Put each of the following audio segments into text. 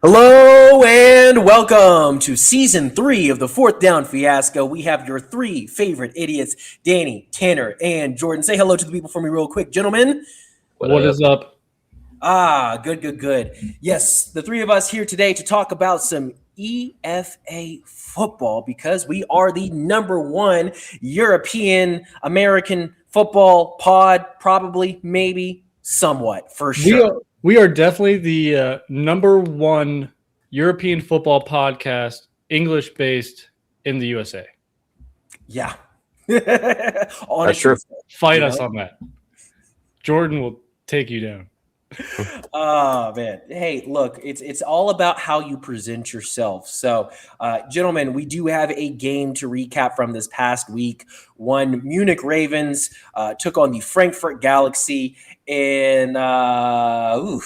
Hello and welcome to season 3 of the Fourth Down Fiasco. We have your three favorite idiots, Danny, Tanner, and Jordan. Say hello to the people for me real quick, gentlemen. What is up? Good. Yes, the three of us here today to talk about some EFA football because we are the number one European American football pod, probably, maybe, somewhat, for sure. We are definitely the number one European football podcast, English based in the USA. Yeah. That's true. Fight us on that. Jordan will take you down. Oh man, hey, look, it's all about how you present yourself. So gentlemen, we do have a game to recap from this past week. One, Munich Ravens took on the Frankfurt Galaxy in an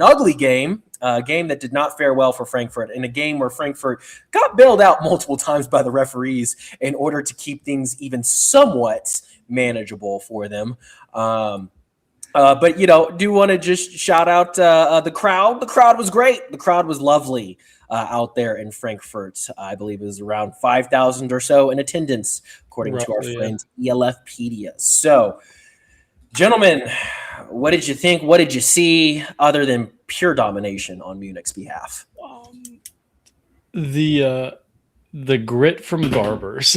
ugly game, a game that did not fare well for Frankfurt, in a game where Frankfurt got bailed out multiple times by the referees in order to keep things even somewhat manageable for them. But, do want to just shout out the crowd. The crowd was great. The crowd was lovely out there in Frankfurt. I believe it was around 5,000 or so in attendance, according to our friend ELFpedia. So, gentlemen, what did you think? What did you see other than pure domination on Munich's behalf? The grit from Garbers.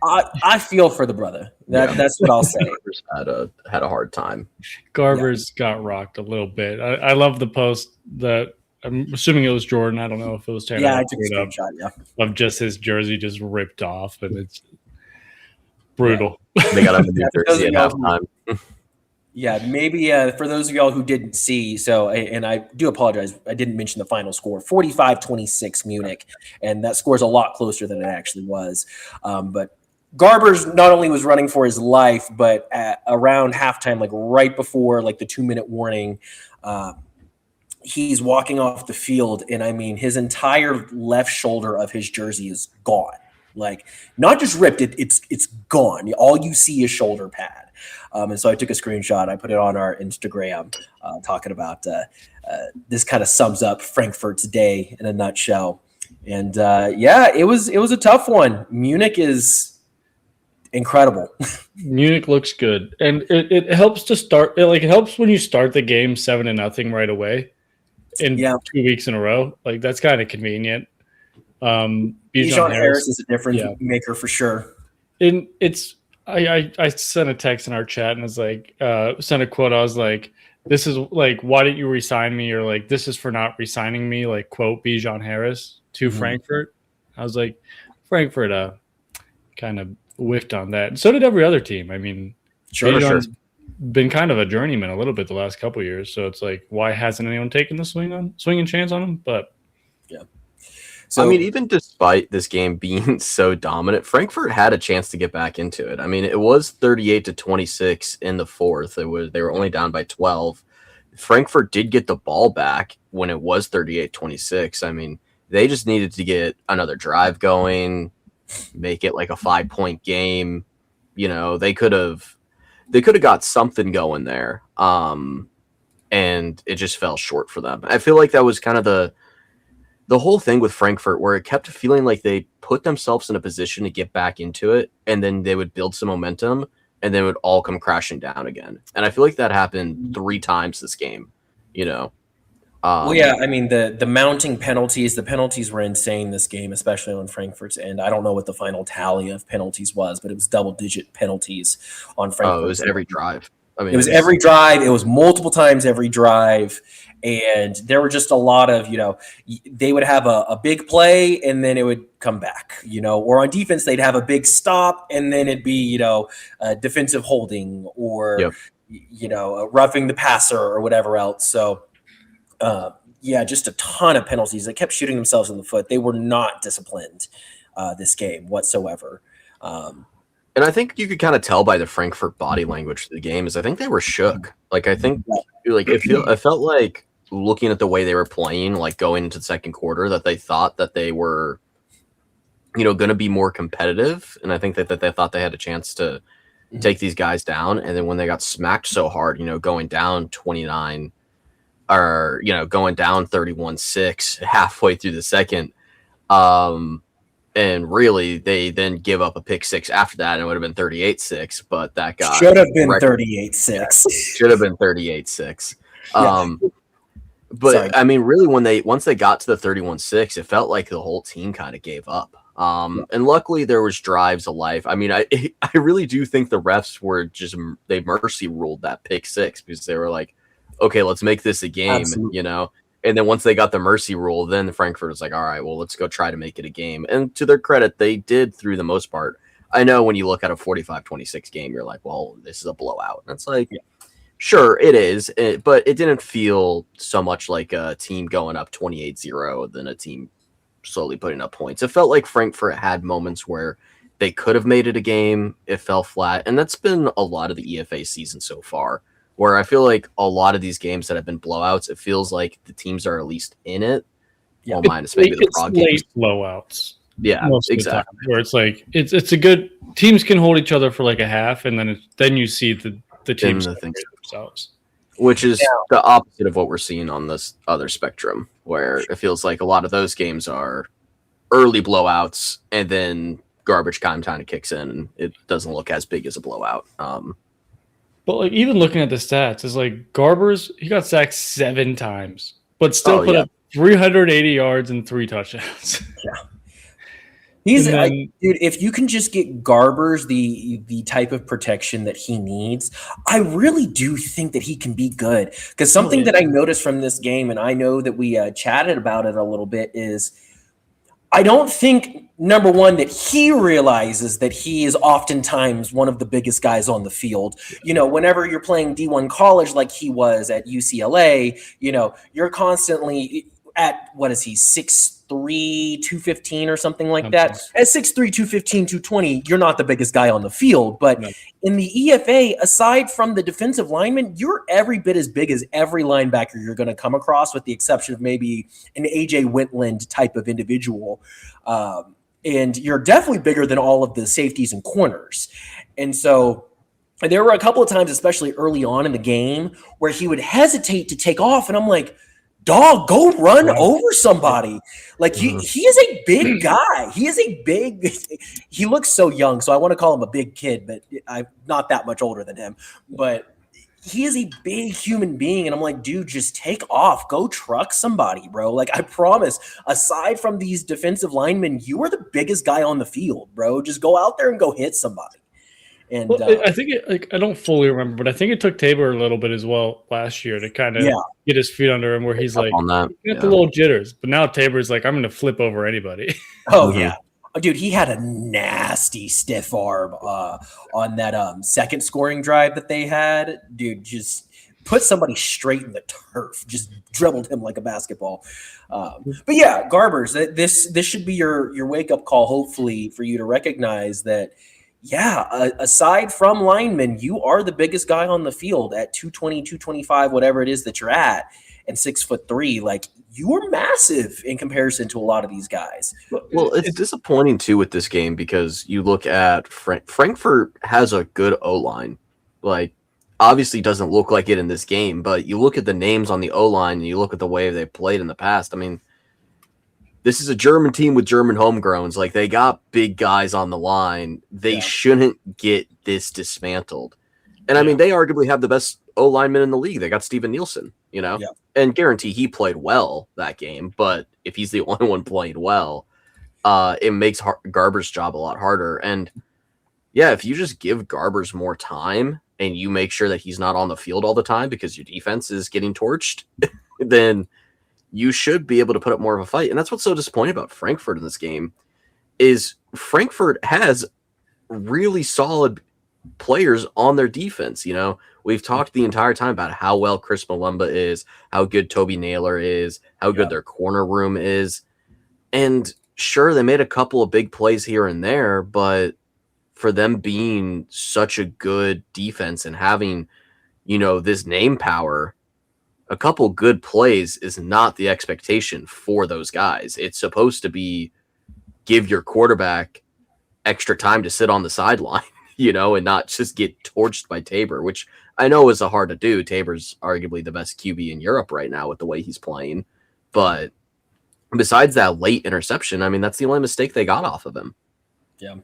I feel for the brother. That's what I'll say. Garbers had a hard time. Garbers got rocked a little bit. I love the post that I'm assuming it was Jordan. I don't know if it was Tanner. Yeah, I took a screenshot. Yeah, of just his jersey just ripped off, and it's brutal. Yeah. They got a new jersey at halftime. Yeah, maybe for those of y'all who didn't see, and I do apologize, I didn't mention the final score, 45-26 Munich, and that score is a lot closer than it actually was. But Garbers not only was running for his life, but around halftime, like right before like the 2-minute warning, he's walking off the field, and I mean his entire left shoulder of his jersey is gone. Like not just ripped, it's gone. All you see is shoulder pad. And so I took a screenshot. I put it on our Instagram, talking about this kind of sums up Frankfurt's day in a nutshell. And it was a tough one. Munich is incredible. Munich looks good, and it helps to start. It helps when you start the game 7-0 right away in 2 weeks in a row. Like that's kind of convenient. Bijan Harris is a difference maker for sure. And I sent a text in our chat and was like, sent a quote. I was like, this is like, why didn't you resign me? Or like, this is for not resigning me, like quote Bijan Harris to Frankfurt. I was like, Frankfurt kind of whiffed on that. So did every other team. I mean, Bijan's been kind of a journeyman a little bit the last couple of years. So it's like, why hasn't anyone taken the swinging chance on him? But yeah. So, I mean, even despite this game being so dominant, Frankfurt had a chance to get back into it. I mean, it was 38-26 in the fourth. They were only down by 12. Frankfurt did get the ball back when it was 38-26. I mean, they just needed to get another drive going, make it like a 5-point game. You know, they could have got something going there. And it just fell short for them. I feel like that was kind of the whole thing with Frankfurt, where it kept feeling like they put themselves in a position to get back into it, and then they would build some momentum, and then it would all come crashing down again. And I feel like that happened 3 times this game, you know. I mean, the mounting penalties, the penalties were insane this game, especially on Frankfurt's end. I don't know what the final tally of penalties was, but it was double-digit penalties on Frankfurt. Oh, it was every drive. I mean, it was every drive. It was multiple times every drive. And there were just a lot of, they would have a big play and then it would come back, or on defense, they'd have a big stop and then it'd be, defensive holding or, roughing the passer or whatever else. So, just a ton of penalties. They kept shooting themselves in the foot. They were not disciplined this game whatsoever. And I think you could kind of tell by the Frankfurt body language of the game is I think they were shook. Like, I think it felt like looking at the way they were playing, like going into the second quarter, that they thought that they were, going to be more competitive. And I think that they thought they had a chance to take these guys down. And then when they got smacked so hard, going down 29 are, going down 31-6 halfway through the second. And really, they then give up a pick six after that, and it would have been 38-6, but that got should have been 38-6. Should have been 38-6. Yeah. But Sorry. I mean, really, once they got to the 31-6, it felt like the whole team kind of gave up. And luckily there was drives of life. I mean, I really do think the refs were they mercy ruled that pick six because they were like, okay, let's make this a game, Absolutely. And then once they got the mercy rule, then Frankfurt was like, all right, well, let's go try to make it a game. And to their credit, they did through the most part. I know when you look at a 45-26 game, you're like, well, this is a blowout. And it's like, sure, it is, but it didn't feel so much like a team going up 28-0 than a team slowly putting up points. It felt like Frankfurt had moments where they could have made it a game. It fell flat. And that's been a lot of the EFA season so far, where I feel like a lot of these games that have been blowouts, it feels like the teams are at least in it. Yeah. Well, minus maybe the Prague games. Blowouts. Yeah, exactly. Where it's like it's a good teams can hold each other for like a half, and then you see the teams themselves. Which is the opposite of what we're seeing on this other spectrum, where it feels like a lot of those games are early blowouts, and then garbage time kind of kicks in, and it doesn't look as big as a blowout. But like even looking at the stats, it's like Garbers, he got sacked 7 times, but still put up 380 yards and 3 touchdowns. Yeah. Dude, if you can just get Garbers the type of protection that he needs, I really do think that he can be good. Because something that I noticed from this game, and I know that we chatted about it a little bit, is I don't think, number one, that he realizes that he is oftentimes one of the biggest guys on the field. Whenever you're playing D1 college like he was at UCLA, you're constantly at, what is he, 6'3", 215 or something like that. At 6'3", 215, 220, you're not the biggest guy on the field. But in the EFA, aside from the defensive lineman, you're every bit as big as every linebacker you're going to come across, with the exception of maybe an AJ Wentland type of individual. And you're definitely bigger than all of the safeties and corners. And so there were a couple of times, especially early on in the game, where he would hesitate to take off. And I'm like, dog, go run over somebody. Like he is a big guy. He looks so young, so I want to call him a big kid, but I'm not that much older than him. But he is a big human being, and I'm like, dude, just take off. Go truck somebody, bro. Like, I promise, aside from these defensive linemen, you are the biggest guy on the field, bro. Just go out there and go hit somebody. And I think I don't fully remember, but I think it took Tabor a little bit as well last year to kind of get his feet under him, where he's like, on that. Got the little jitters. But now Tabor's like, I'm going to flip over anybody. Oh, yeah. Oh, dude, he had a nasty stiff arm on that second scoring drive that they had. Dude, just put somebody straight in the turf, just dribbled him like a basketball. But yeah, Garbers, this should be your wake-up call, hopefully, for you to recognize that, aside from linemen, you are the biggest guy on the field at 220, 225, whatever it is that you're at, and 6'3". Like, you are massive in comparison to a lot of these guys. Well, it's disappointing too with this game because you look at Frankfurt has a good O-line. Like, obviously doesn't look like it in this game, but you look at the names on the O-line and you look at the way they played in the past. I mean, this is a German team with German homegrowns. Like, they got big guys on the line. They shouldn't get this dismantled. And I mean, they arguably have the best O-lineman in the league. They got Steven Nielsen, and guarantee he played well that game. But if he's the only one playing well, it makes Garber's job a lot harder. And if you just give Garbers more time and you make sure that he's not on the field all the time because your defense is getting torched, then you should be able to put up more of a fight. And that's what's so disappointing about Frankfurt in this game is Frankfurt has really solid players on their defense. We've talked the entire time about how well Chris Malumba is, how good Toby Naylor is, how good their corner room is. And sure, they made a couple of big plays here and there, but for them being such a good defense and having, this name power, a couple good plays is not the expectation for those guys. It's supposed to be give your quarterback extra time to sit on the sideline, and not just get torched by Tabor, which I know is hard to do. Tabor's arguably the best QB in Europe right now with the way he's playing. But besides that late interception, I mean, that's the only mistake they got off of him. Yeah.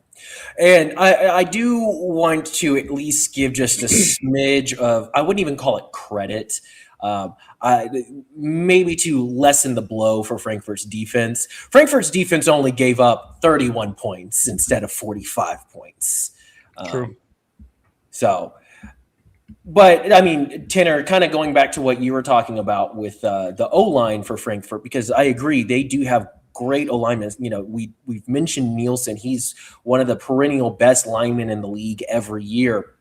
And I do want to at least give just a smidge of, I wouldn't even call it credit, maybe to lessen the blow for Frankfurt's defense. Frankfurt's defense only gave up 31 points instead of 45 points. True. But I mean, Tanner, kind of going back to what you were talking about with the O-line for Frankfurt, because I agree, they do have great alignments. We've mentioned Nielsen. He's one of the perennial best linemen in the league every year.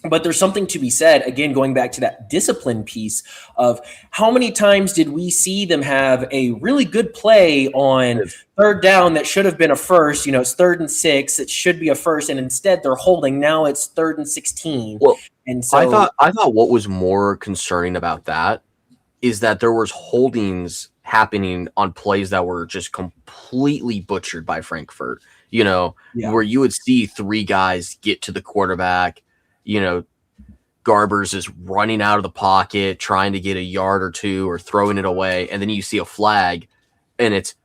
But there's something to be said, again, going back to that discipline piece of how many times did we see them have a really good play on third down that should have been a first, it's 3rd and 6, it should be a first, and instead they're holding. Now it's 3rd and 16. Well, and so I thought what was more concerning about that is that there was holdings happening on plays that were just completely butchered by Frankfurt, where you would see 3 guys get to the quarterback, Garbers is running out of the pocket, trying to get a yard or 2 or throwing it away. And then you see a flag and it's,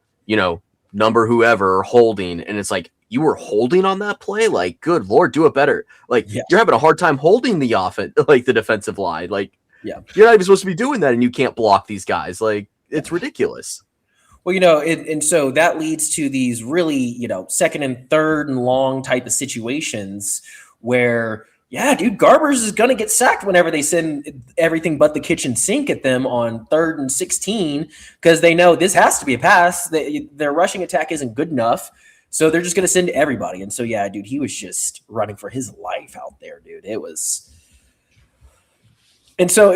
number whoever holding. And it's like, you were holding on that play? Like, good Lord, do it better. Like, You're having a hard time holding the offense, like the defensive line. Like, you're not even supposed to be doing that, and you can't block these guys. Like, it's ridiculous. Well, and so that leads to these really, 2nd and 3rd and long type of situations where, dude, Garbers is going to get sacked whenever they send everything but the kitchen sink at them on 3rd and 16 because they know this has to be a pass. Their rushing attack isn't good enough, so they're just going to send everybody. And so, dude, he was just running for his life out there, dude. It was – and so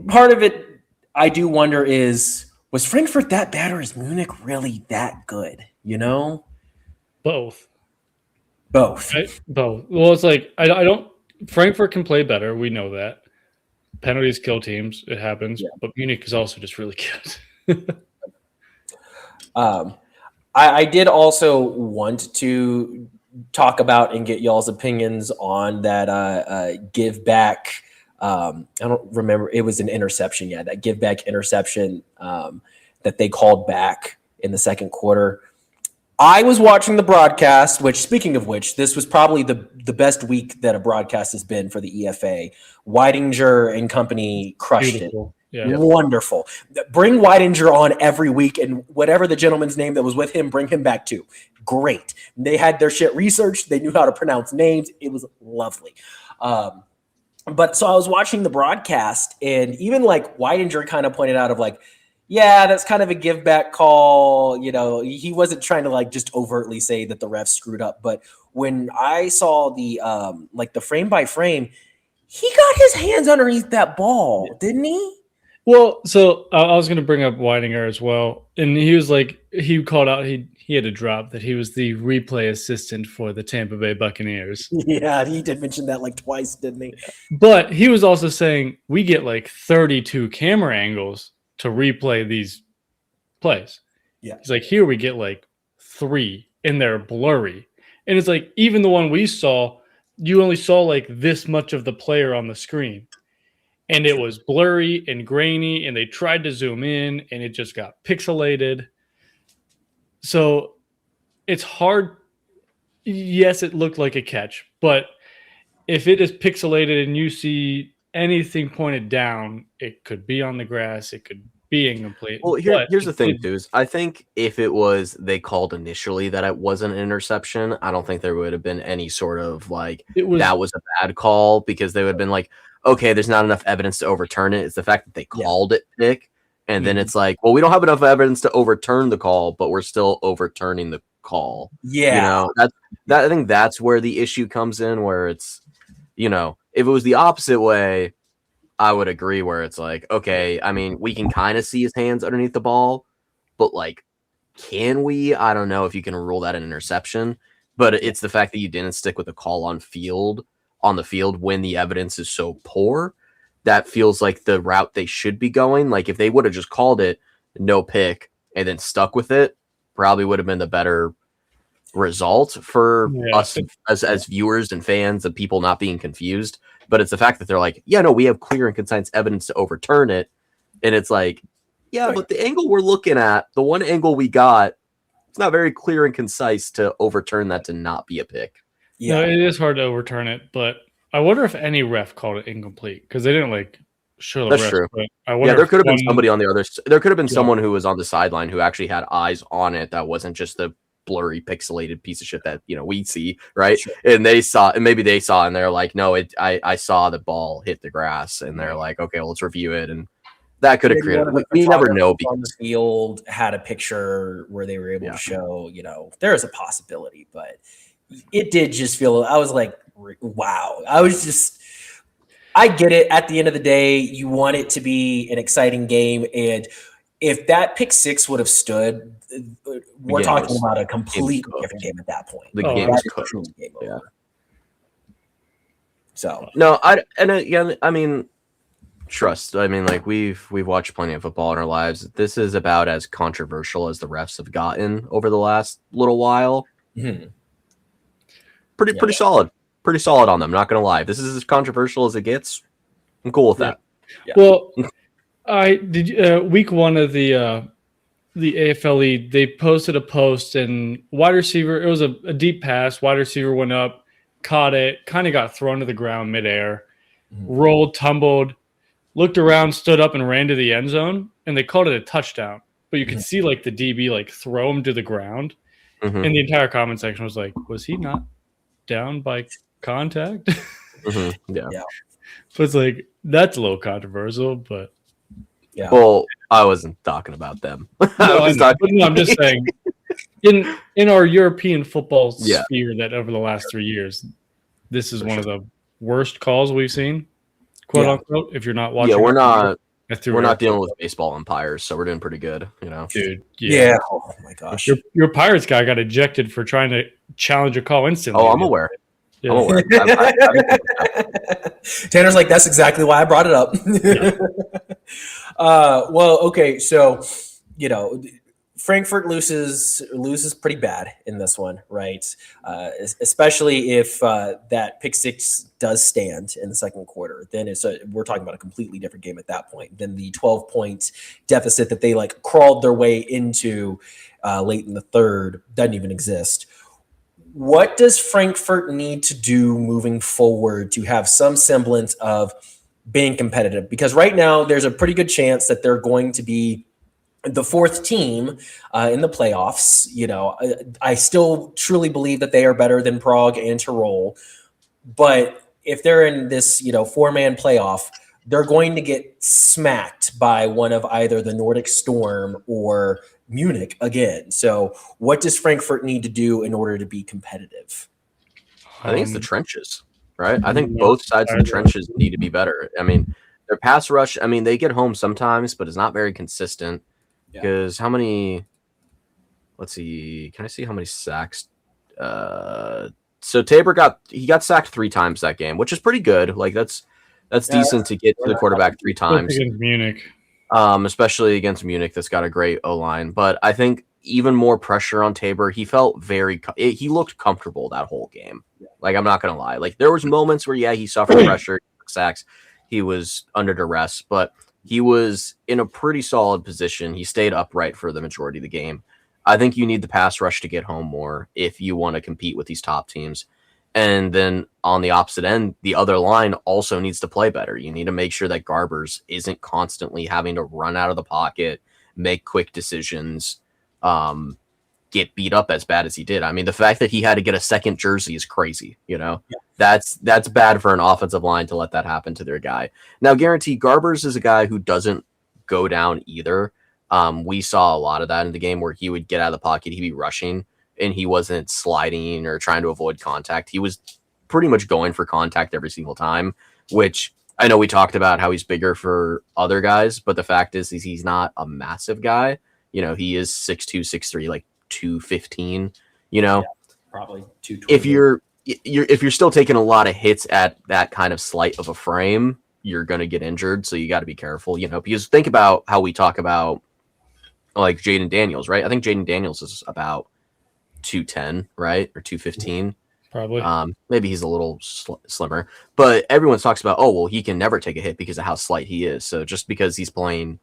part of it I do wonder is, was Frankfurt that bad or is Munich really that good, Both. Both. Both. Well, it's like I don't – Frankfurt can play better. We know that. Penalties kill teams. It happens. Yeah. But Munich is also just really good. I did also want to talk about and get y'all's opinions on that give back. I don't remember. It was an interception. Yeah, that give back interception that they called back in the second quarter. I was watching the broadcast, which, speaking of which, this was probably the best week that a broadcast has been for the EFA. Weidinger and company crushed Beautiful. it. Yeah. Wonderful. Bring Weidinger on every week, and whatever the gentleman's name that was with him, bring him back too. Great. They had their shit researched. They knew how to pronounce names. It was lovely. But so I was watching the broadcast, and even like Weidinger kind of pointed out of like, yeah, that's kind of a give back call. He wasn't trying to like just overtly say that the refs screwed up. But when I saw the the frame by frame, he got his hands underneath that ball, didn't he? Well, so I was going to bring up Weidinger as well. And he was like, he called out, he had a drop that he was the replay assistant for the Tampa Bay Buccaneers. Yeah, he did mention that like twice, didn't he? But he was also saying we get like 32 camera angles to replay these plays. Yeah. He's like, here we get like 3 and they're blurry. And it's like, even the one we saw, you only saw like this much of the player on the screen. And it was blurry and grainy, and they tried to zoom in, and it just got pixelated. So it's hard. Yes, it looked like a catch, but if it is pixelated and you see anything pointed down, it could be on the grass. It could be incomplete. Well, here's the thing, too. Is I think if it was they called initially that it wasn't an interception, I don't think there would have been any sort of like that was a bad call because they would have been like, okay, there's not enough evidence to overturn it. It's the fact that they called it pick. And then it's like, well, we don't have enough evidence to overturn the call, but we're still overturning the call. Yeah. I think that's where the issue comes in, where it's, if it was the opposite way, I would agree where it's like, okay, I mean, we can kind of see his hands underneath the ball, but like, can we? I don't know if you can rule that an interception, but it's the fact that you didn't stick with the call on the field when the evidence is so poor. That feels like the route they should be going. Like if they would have just called it no pick and then stuck with it, probably would have been the better result for Yeah. us as viewers and fans and people not being confused. But it's the fact that they're like, yeah, no, we have clear and concise evidence to overturn it. And it's like, yeah, but the angle we're looking at, the one angle we got, it's not very clear and concise to overturn that to not be a pick. Yeah. No, it is hard to overturn it, but I wonder if any ref called it incomplete because they didn't like show the That's ref. true. But I wonder there could have been somebody on the other. There could have been Yeah. someone who was on the sideline who actually had eyes on it. That wasn't just the blurry, pixelated piece of shit that we see, right? Sure. And they saw, and maybe they saw, and they're like, "No, I saw the ball hit the grass," and they're like, "Okay, well, let's review it." And that could have created. We never know. On the field had a picture where they were able to show, there is a possibility, but it did just feel. I was like, wow. I get it. At the end of the day, you want it to be an exciting game, and if that pick six would have stood, we're talking about a completely different game at that point. The game is cooked. Game over. Yeah. So no, I mean, trust. I mean, like we've watched plenty of football in our lives. This is about as controversial as the refs have gotten over the last little while. Mm-hmm. Pretty solid. Pretty solid on them. Not gonna lie. If this is as controversial as it gets, I'm cool with that. Yeah. Well, I did week one of the AFLE. They posted a post and wide receiver. It was a deep pass. Wide receiver went up, caught it, kind of got thrown to the ground midair, rolled, tumbled, looked around, stood up, and ran to the end zone. And they called it a touchdown. But you could see like the DB like throw him to the ground, and the entire comment section was like, "Was he not down by contact?" Yeah. So it's like that's a little controversial, but yeah. Well, I wasn't talking about them. I'm just saying in our European football sphere that over the last 3 years, this is one of the worst calls we've seen, quote unquote. If you're not watching, we're not dealing with baseball umpires, so we're doing pretty good, dude. Yeah. Oh my gosh. Your Pirates guy got ejected for trying to challenge a call instantly. Oh, I'm aware. Yeah. I'm aware. Tanner's like, that's exactly why I brought it up. Well, okay, so Frankfurt loses pretty bad in this one, right? Especially if that pick six does stand in the second quarter, then we're talking about a completely different game at that point than the 12-point deficit that they like crawled their way into late in the third doesn't even exist. What does Frankfurt need to do moving forward to have some semblance of being competitive? Because right now there's a pretty good chance that they're going to be the fourth team in the playoffs. I still truly believe that they are better than Prague and Tyrol. But if they're in this, four-man playoff, they're going to get smacked by one of either the Nordic Storm or Munich again. So what does Frankfurt need to do in order to be competitive? I think it's the trenches, right? I think both sides of the trenches need to be better. I mean, their pass rush, they get home sometimes, but it's not very consistent. Because how many? Let's see. Can I see how many sacks? So Tabor got sacked 3 times that game, which is pretty good. Like that's decent to get to the quarterback 3 times against Munich. Especially against Munich, that's got a great O-line. But I think even more pressure on Tabor. He felt he looked comfortable that whole game. Like I'm not gonna lie. Like there was moments where he suffered pressure, sacks. He was under duress, but he was in a pretty solid position. He stayed upright for the majority of the game. I think you need the pass rush to get home more if you want to compete with these top teams. And then on the opposite end, the other line also needs to play better. You need to make sure that Garbers isn't constantly having to run out of the pocket, make quick decisions, get beat up as bad as he did. The fact that he had to get a second jersey is crazy. That's bad for an offensive line to let that happen to their guy. Now, guarantee Garbers is a guy who doesn't go down either. We saw a lot of that in the game where he would get out of the pocket, he'd be rushing, and he wasn't sliding or trying to avoid contact. He was pretty much going for contact every single time, which I know we talked about how he's bigger for other guys, but the fact is he's not a massive guy. He is 6'2", 6'3", like 215, probably 220. If you're still taking a lot of hits at that kind of slight of a frame, you're going to get injured. So you got to be careful, because think about how we talk about like Jaden Daniels, right? I think Jaden Daniels is about 210, right? Or 215. Probably. Maybe he's a little slimmer, but everyone talks about, oh, well, he can never take a hit because of how slight he is. So just because he's playing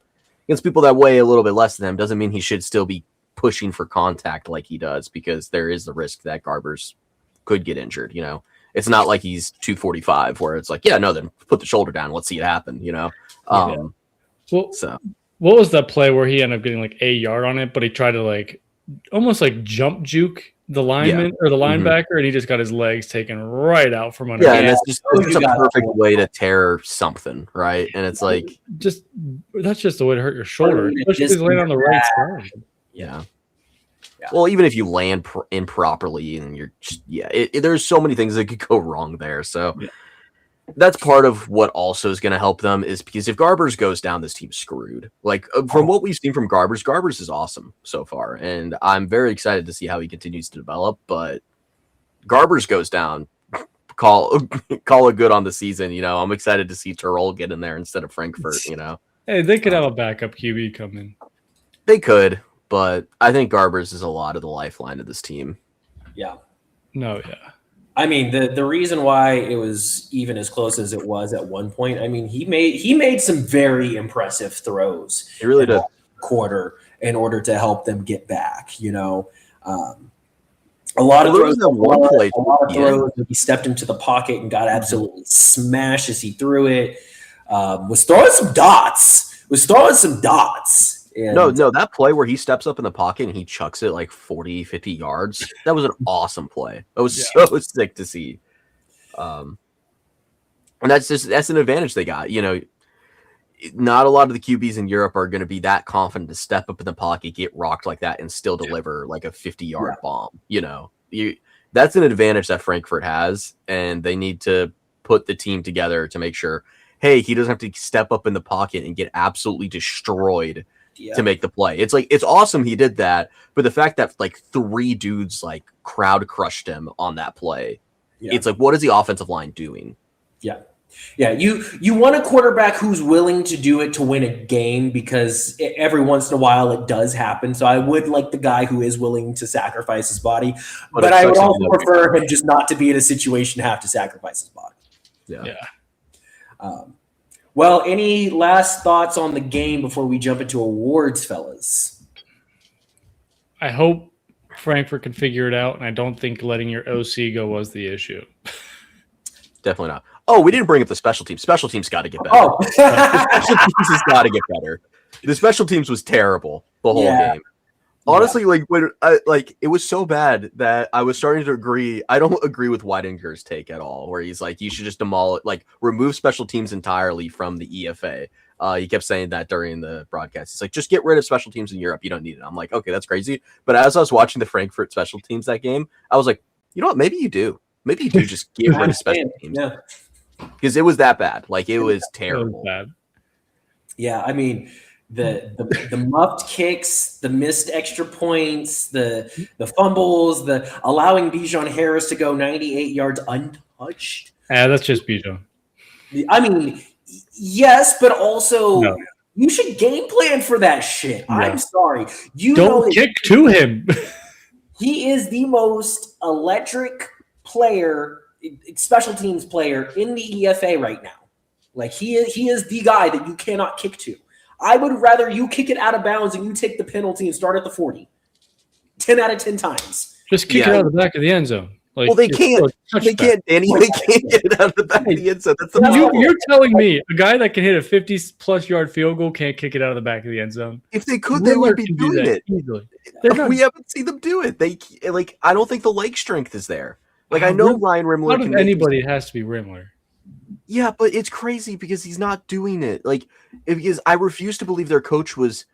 against people that weigh a little bit less than him doesn't mean he should still be pushing for contact like he does, because there is the risk that Garbers could get injured. It's not like he's 245 where it's like, yeah, no, then put the shoulder down. Let's see it happen. Well, So what was that play where he ended up getting like a yard on it, but he tried to like almost like jump juke the lineman or the linebacker, and he just got his legs taken right out from under. Yeah, and it's just a perfect way to tear something, right? And it's like that's just the way to hurt your shoulder, especially if he's laying on the right side. Yeah. Well, even if you land improperly and you're just, there's so many things that could go wrong there. So that's part of what also is going to help them, is because if Garbers goes down, this team's screwed. Like from what we've seen from Garbers is awesome so far. And I'm very excited to see how he continues to develop, but Garbers goes down, call it good on the season. I'm excited to see Terrell get in there instead of Frankfurt, Hey, they could have a backup QB come in. They could, but I think Garbers is a lot of the lifeline of this team. Yeah. No, yeah. I mean, the reason why it was even as close as it was at one point, I mean, he made some very impressive throws. He really did. Quarter in order to help them get back. A lot of throws. He stepped into the pocket and got absolutely smashed as he threw it. Was throwing some dots. And no, that play where he steps up in the pocket and he chucks it like 40, 50 yards, that was an awesome play. That was so sick to see. And that's an advantage they got. Not a lot of the QBs in Europe are going to be that confident to step up in the pocket, get rocked like that, and still deliver like a 50-yard bomb. That's an advantage that Frankfurt has, and they need to put the team together to make sure, hey, he doesn't have to step up in the pocket and get absolutely destroyed to make the play. It's like, it's awesome he did that, but the fact that like 3 dudes like crowd crushed him on that play, it's like, what is the offensive line doing? Yeah, you want a quarterback who's willing to do it to win a game, because every once in a while it does happen. So I would like the guy who is willing to sacrifice his body, but I would also prefer him just not to be in a situation to have to sacrifice his body. Well, any last thoughts on the game before we jump into awards, fellas? I hope Frankfurt can figure it out, and I don't think letting your OC go was the issue. Definitely not. Oh, we didn't bring up the special teams. Special teams got to get better. Special teams has got to get better. The special teams was terrible the whole game. Honestly, it was so bad that I was starting to agree. I don't agree with Weidinger's take at all, where he's like, you should just remove special teams entirely from the EFA. He kept saying that during the broadcast. He's like, just get rid of special teams in Europe. You don't need it. I'm like, okay, that's crazy. But as I was watching the Frankfurt special teams that game, I was like, you know what? Maybe you do. Maybe you do just get rid of special teams. Because it was that bad. Like, it was terrible. It was bad. Yeah, I mean, the muffed kicks, the missed extra points, the fumbles, the allowing Bijan Harris to go 98 yards untouched. Yeah, that's just Bijan. I mean, yes, but also you should game plan for that shit. Yeah. I'm sorry. Don't kick to him. He is the most electric player, special teams player in the EFA right now. Like, he is the guy that you cannot kick to. I would rather you kick it out of bounds and you take the penalty and start at the 40. 10 out of 10 times. Just kick it out of the back of the end zone. Like, well, they can't. They can't, Danny. They can't get it out of the back of the end zone. That's the problem. You're telling me a guy that can hit a 50-plus yard field goal can't kick it out of the back of the end zone? If they could, they would be doing it. Easily. We haven't seen them do it. I don't think the leg strength is there. Like, I know Ryan Rimler. Out of anybody, it has to be Rimler. Yeah, but it's crazy because he's not doing it. Like, because I refuse to believe their coach was,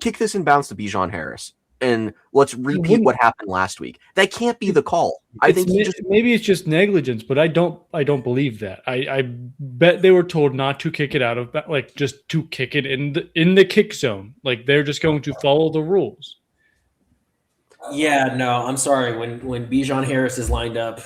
kick this and bounce to Bijan Harris, and let's repeat what happened last week. That can't be the call. I think maybe it's just negligence, but I don't believe that. I bet they were told not to kick it out of, like, just to kick it in the kick zone. Like, they're just going to follow the rules. Yeah, no, I'm sorry. When Bijan Harris is lined up,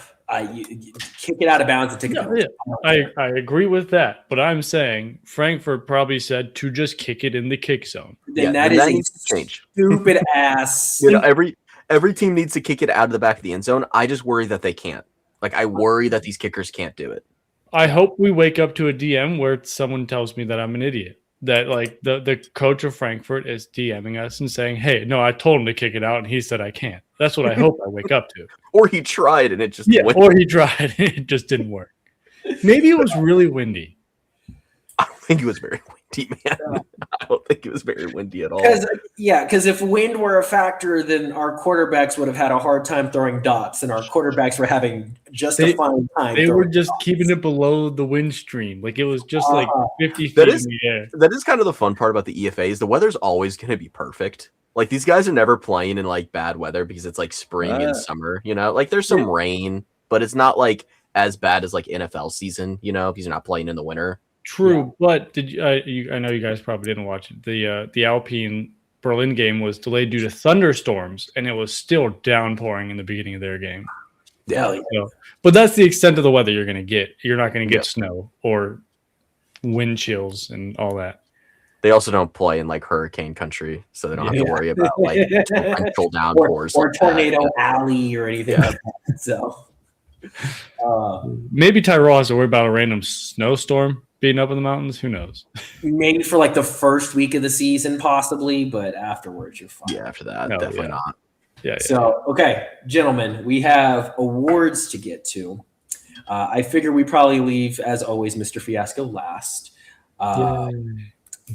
you kick it out of bounds and take it. Yeah. I agree with that, but I'm saying Frankfurt probably said to just kick it in the kick zone. Then that is a stupid ass. Every every team needs to kick it out of the back of the end zone. I just worry that they can't. Like, I worry that these kickers can't do it. I hope we wake up to a DM where someone tells me that I'm an idiot. That like the coach of Frankfurt is DMing us and saying, "Hey, no, I told him to kick it out, and he said I can't." That's what I hope I wake up to. Or he tried and it just went. Or he tried and it just didn't work. Maybe it was really windy. I don't think it was very windy, man. I don't think it was very windy at all. Because if wind were a factor, then our quarterbacks would have had a hard time throwing dots, and our quarterbacks were having just a fine time. They were just keeping it below the wind stream. Like it was just like 50 feet in the air. That is kind of the fun part about the EFA is the weather's always going to be perfect. Like these guys are never playing in like bad weather because it's like spring and summer, you know, like there's some rain, but it's not like as bad as like NFL season, you know, because you're not playing in the winter. True, but did you? I know you guys probably didn't watch it. The Alpine Berlin game was delayed due to thunderstorms, and it was still downpouring in the beginning of their game. Yeah, so, but that's the extent of the weather you're going to get. You're not going to get snow or wind chills and all that. They also don't play in like hurricane country, so they don't have to worry about like torrential downpours or tornado alley or anything like that. So maybe Tyrell has to worry about a random snowstorm being up in the mountains. Who knows? Maybe for like the first week of the season, possibly, but afterwards you're fine. Yeah, after that, definitely not. Yeah. So, okay, gentlemen, we have awards to get to. I figure we probably leave, as always, Mr. Fiasco last.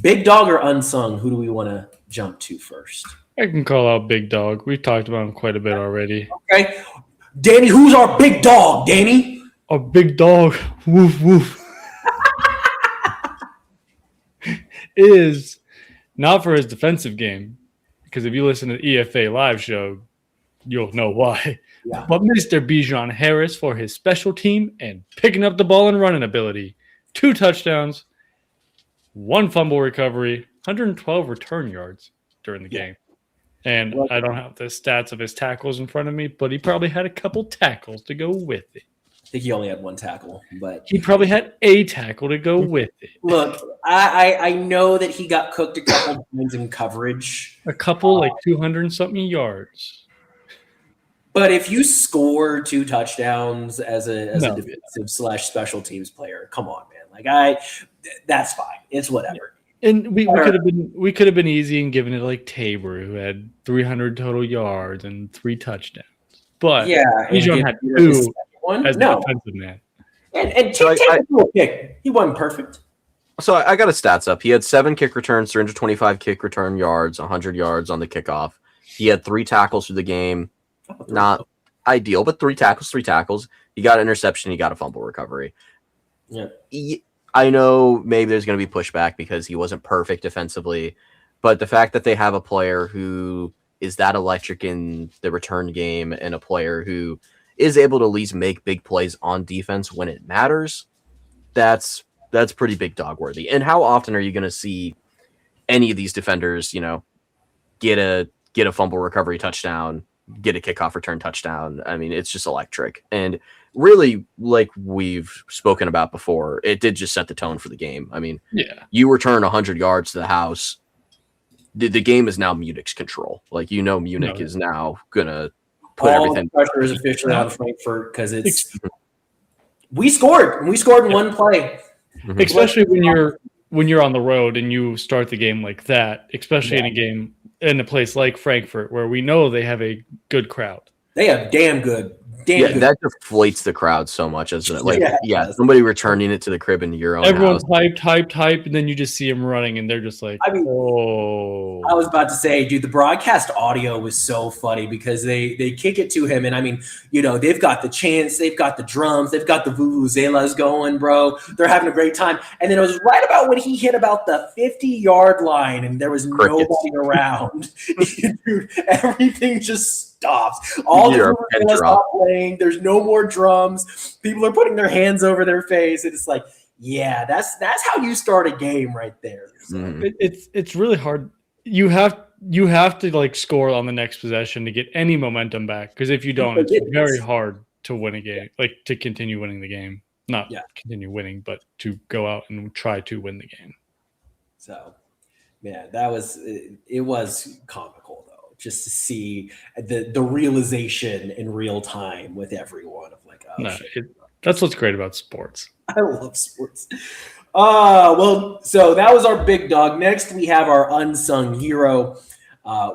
Big dog or unsung? Who do we want to jump to first? I can call out Big Dog. We've talked about him quite a bit already. Okay. Danny, who's our big dog, Danny? Our big dog, woof, woof, is not for his defensive game, because if you listen to the EFA live show, you'll know why. Yeah. But Mr. Bijan Harris for his special team and picking up the ball and running ability. 2 touchdowns, 1 fumble recovery, 112 return yards during the game. And I don't have the stats of his tackles in front of me, but he probably had a couple tackles to go with it. I think he only had 1 tackle, but he probably had a tackle to go with it. Look, I know that he got cooked a couple times in coverage. A couple, like 200 and something yards. But if you score 2 touchdowns as a defensive / special teams player, come on, man. Like that's fine. It's whatever. And we could have been easy and given it like Tabor, who had 300 total yards and 3 touchdowns. But Bijan had 2 as a defensive man. And he wasn't perfect. So I got his stats up. He had 7 kick returns, 325 kick return yards, 100 yards on the kickoff. He had 3 tackles through the game. Not ideal, but 3 tackles. He got an interception. He got a fumble recovery. Yeah. I know maybe there's going to be pushback because he wasn't perfect defensively, but the fact that they have a player who is that electric in the return game and a player who is able to at least make big plays on defense when it matters, that's pretty big dog worthy. And how often are you going to see any of these defenders, you know, get a fumble recovery touchdown, get a kickoff return touchdown? I mean, it's just electric. And really, like we've spoken about before, it did just set the tone for the game. I mean, you return 100 yards to the house, the game is now Munich's control. Like, you know, Munich is now gonna put everything. The pressure is officially on Frankfurt because we scored in one play. Mm-hmm. Especially when you're on the road and you start the game like that, especially in a game in a place like Frankfurt where we know they have a good crowd. They have damn good. That deflates the crowd so much, as somebody returning it to the crib into your own Everyone house. hype, and then you just see them running, and they're just like, oh. I was about to say, dude, the broadcast audio was so funny because they kick it to him, and I mean, you know, they've got the chants, they've got the drums, they've got the vuvuzelas going, bro. They're having a great time. And then it was right about when he hit about the 50-yard line, and there was nobody around. Dude, everything just stops. All the people stop playing. There's no more drums. People are putting their hands over their face, and it's like, yeah, that's how you start a game right there. So. It's really hard. You have to like score on the next possession to get any momentum back, because if you don't, it's very hard to win a game, like to continue winning the game. Not continue winning, but to go out and try to win the game. So, yeah, it was comical though. just to see the realization in real time with everyone of like, oh, shit. That's what's great about sports. I love sports. Well, so that was our big dog. Next, we have our unsung hero.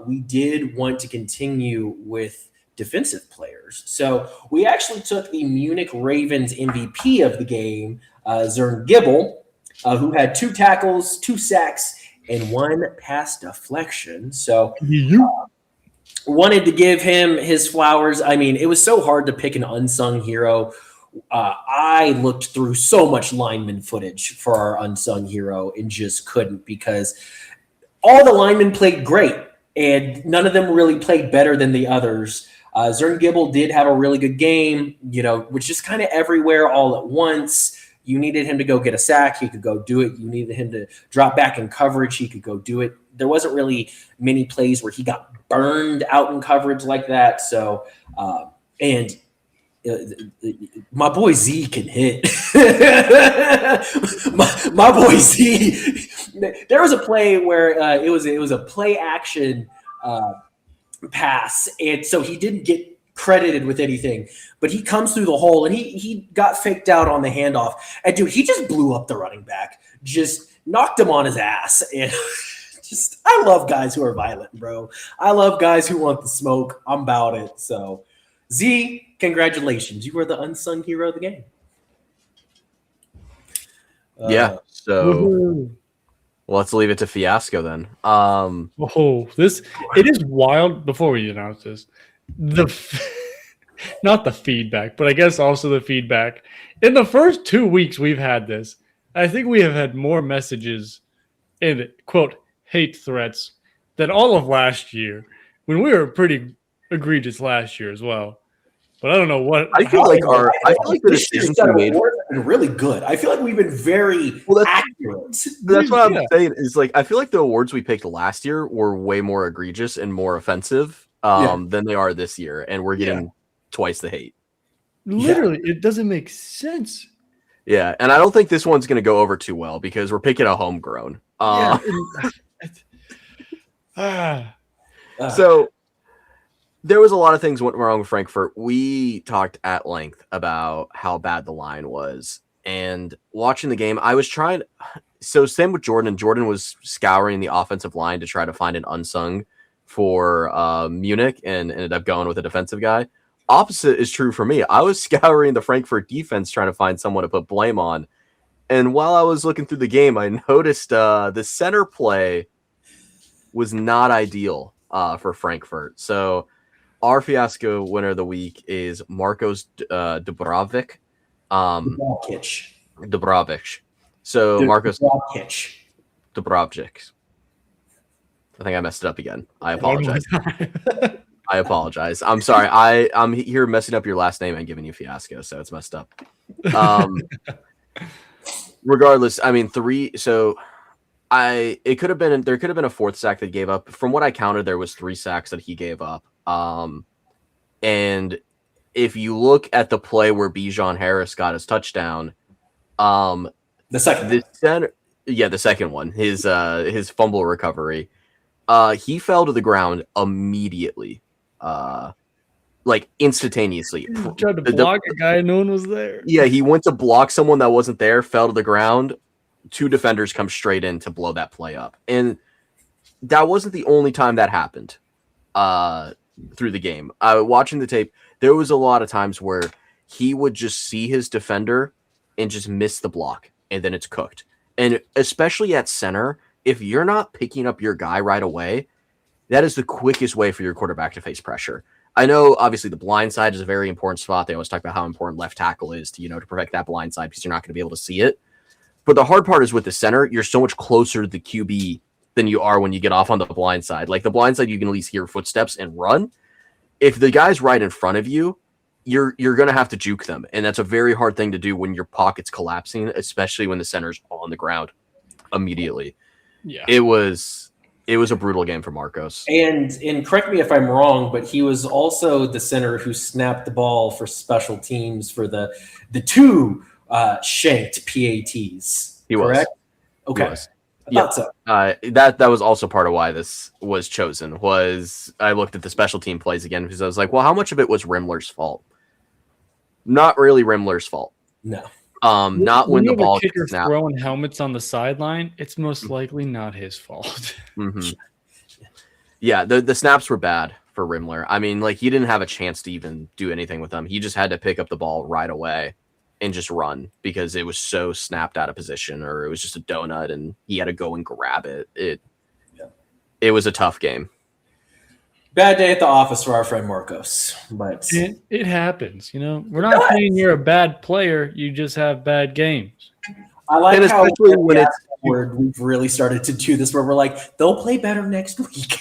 We did want to continue with defensive players. So we actually took the Munich Ravens MVP of the game, Zern Gibble, who had 2 tackles, 2 sacks, and 1 pass deflection. So wanted to give him his flowers. I mean, it was so hard to pick an unsung hero. I looked through so much lineman footage for our unsung hero and just couldn't, because all the linemen played great and none of them really played better than the others. Zern Gibble did have a really good game, which is kind of everywhere all at once. You needed him to go get a sack, he could go do it. You needed him to drop back in coverage, he could go do it. There wasn't really many plays where he got burned out in coverage like that. So, and my boy Z can hit. my boy Z. There was a play where it was a play action pass, and so he didn't get credited with anything, but he comes through the hole and he got faked out on the handoff, and dude, he just blew up the running back, just knocked him on his ass. And just, I love guys who are violent, bro. I love guys who want the smoke. I'm about it. So Z, congratulations, you were the unsung hero of the game. Yeah, so well, let's leave it to Fiasco then. It is wild. Before we announce this, not the feedback, but I guess also the feedback. In the first 2 weeks we've had this, I think we have had more messages and quote hate threats than all of last year, when we were pretty egregious last year as well. But I don't know what I feel like the decisions we made have been really good. I feel like we've been very accurate. That's what I'm saying. Is like I feel like the awards we picked last year were way more egregious and more offensive than they are this year, and we're getting twice the hate. Literally, it doesn't make sense. Yeah, and I don't think this one's going to go over too well because we're picking a homegrown. So there was a lot of things went wrong with Frankfurt. We talked at length about how bad the line was, and watching the game, I was trying. So same with Jordan. Jordan was scouring the offensive line to try to find an unsung for Munich, and ended up going with a defensive guy. Opposite is true for me. I was scouring the Frankfurt defense trying to find someone to put blame on. And while I was looking through the game, I noticed the center play was not ideal for Frankfurt. So our Fiasco winner of the week is Marcos Dubravik. Dubravik. So Marcos Dubravik. I think I messed it up again. I apologize. I apologize. I'm sorry. I'm here messing up your last name and giving you Fiasco, so it's messed up. Regardless, I mean, there could have been a fourth sack that gave up. From what I counted, there was 3 sacks that he gave up. And if you look at the play where Bijan Harris got his touchdown, the second one, his fumble recovery, he fell to the ground immediately. Like instantaneously. He tried to block a guy, no one was there. Yeah, he went to block someone that wasn't there, fell to the ground. 2 defenders come straight in to blow that play up. And that wasn't the only time that happened through the game. Watching the tape, there was a lot of times where he would just see his defender and just miss the block, and then it's cooked. And especially at center, if you're not picking up your guy right away, that is the quickest way for your quarterback to face pressure. I know, obviously, the blind side is a very important spot. They always talk about how important left tackle is to protect that blind side because you're not going to be able to see it. But the hard part is with the center, you're so much closer to the QB than you are when you get off on the blind side. Like the blind side, you can at least hear footsteps and run. If the guy's right in front of you, you're going to have to juke them. And that's a very hard thing to do when your pocket's collapsing, especially when the center's on the ground immediately. Yeah, It was a brutal game for Marcos. And correct me if I'm wrong, but he was also the center who snapped the ball for special teams for the 2 shanked PATs. He correct? Was. Okay. He was. I thought so. That was also part of why this was chosen. Was I looked at the special team plays again because I was like, well, how much of it was Rimler's fault? Not really Rimler's fault. No. Not when you the have a ball kicker gets snapped. throwing helmets on the sideline, it's most likely not his fault. Mm-hmm. Yeah, the snaps were bad for Rimler. I mean, like, he didn't have a chance to even do anything with them. He just had to pick up the ball right away and just run because it was so snapped out of position, or it was just a donut and he had to go and grab it. It was a tough game. Bad day at the office for our friend Marcos, but it happens. We're not saying you're a bad player. You just have bad games. I like and how especially when we've really started to do this where we're like, they'll play better next week.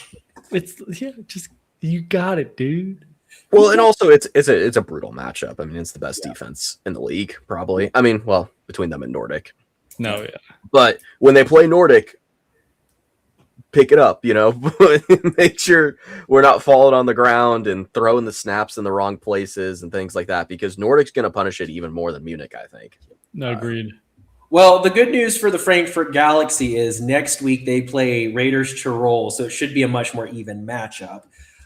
Just you got it, dude. Well, and also it's a brutal matchup. I mean, it's the best defense in the league, probably. I mean, well, between them and Nordic. No, yeah. But when they play Nordic, pick it up, make sure we're not falling on the ground and throwing the snaps in the wrong places and things like that, because Nordic's going to punish it even more than Munich, I think. No, agreed. Well, the good news for the Frankfurt Galaxy is next week they play Raiders Tirol, so it should be a much more even matchup.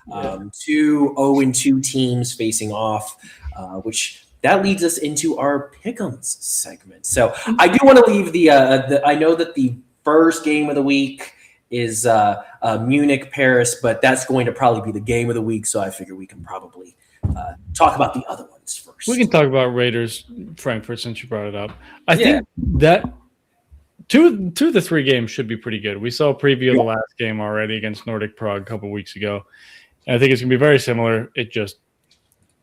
2 0-2 teams facing off, which that leads us into our Pick'ems segment. So I do want to leave the I know that the first game of the week is Munich Paris, but that's going to probably be the game of the week. So I figure we can probably talk about the other ones first. We can talk about Raiders Frankfurt since you brought it up. I think that two of the 3 games should be pretty good. We saw a preview of the last game already against Nordic Prague a couple weeks ago. And I think it's going to be very similar. It just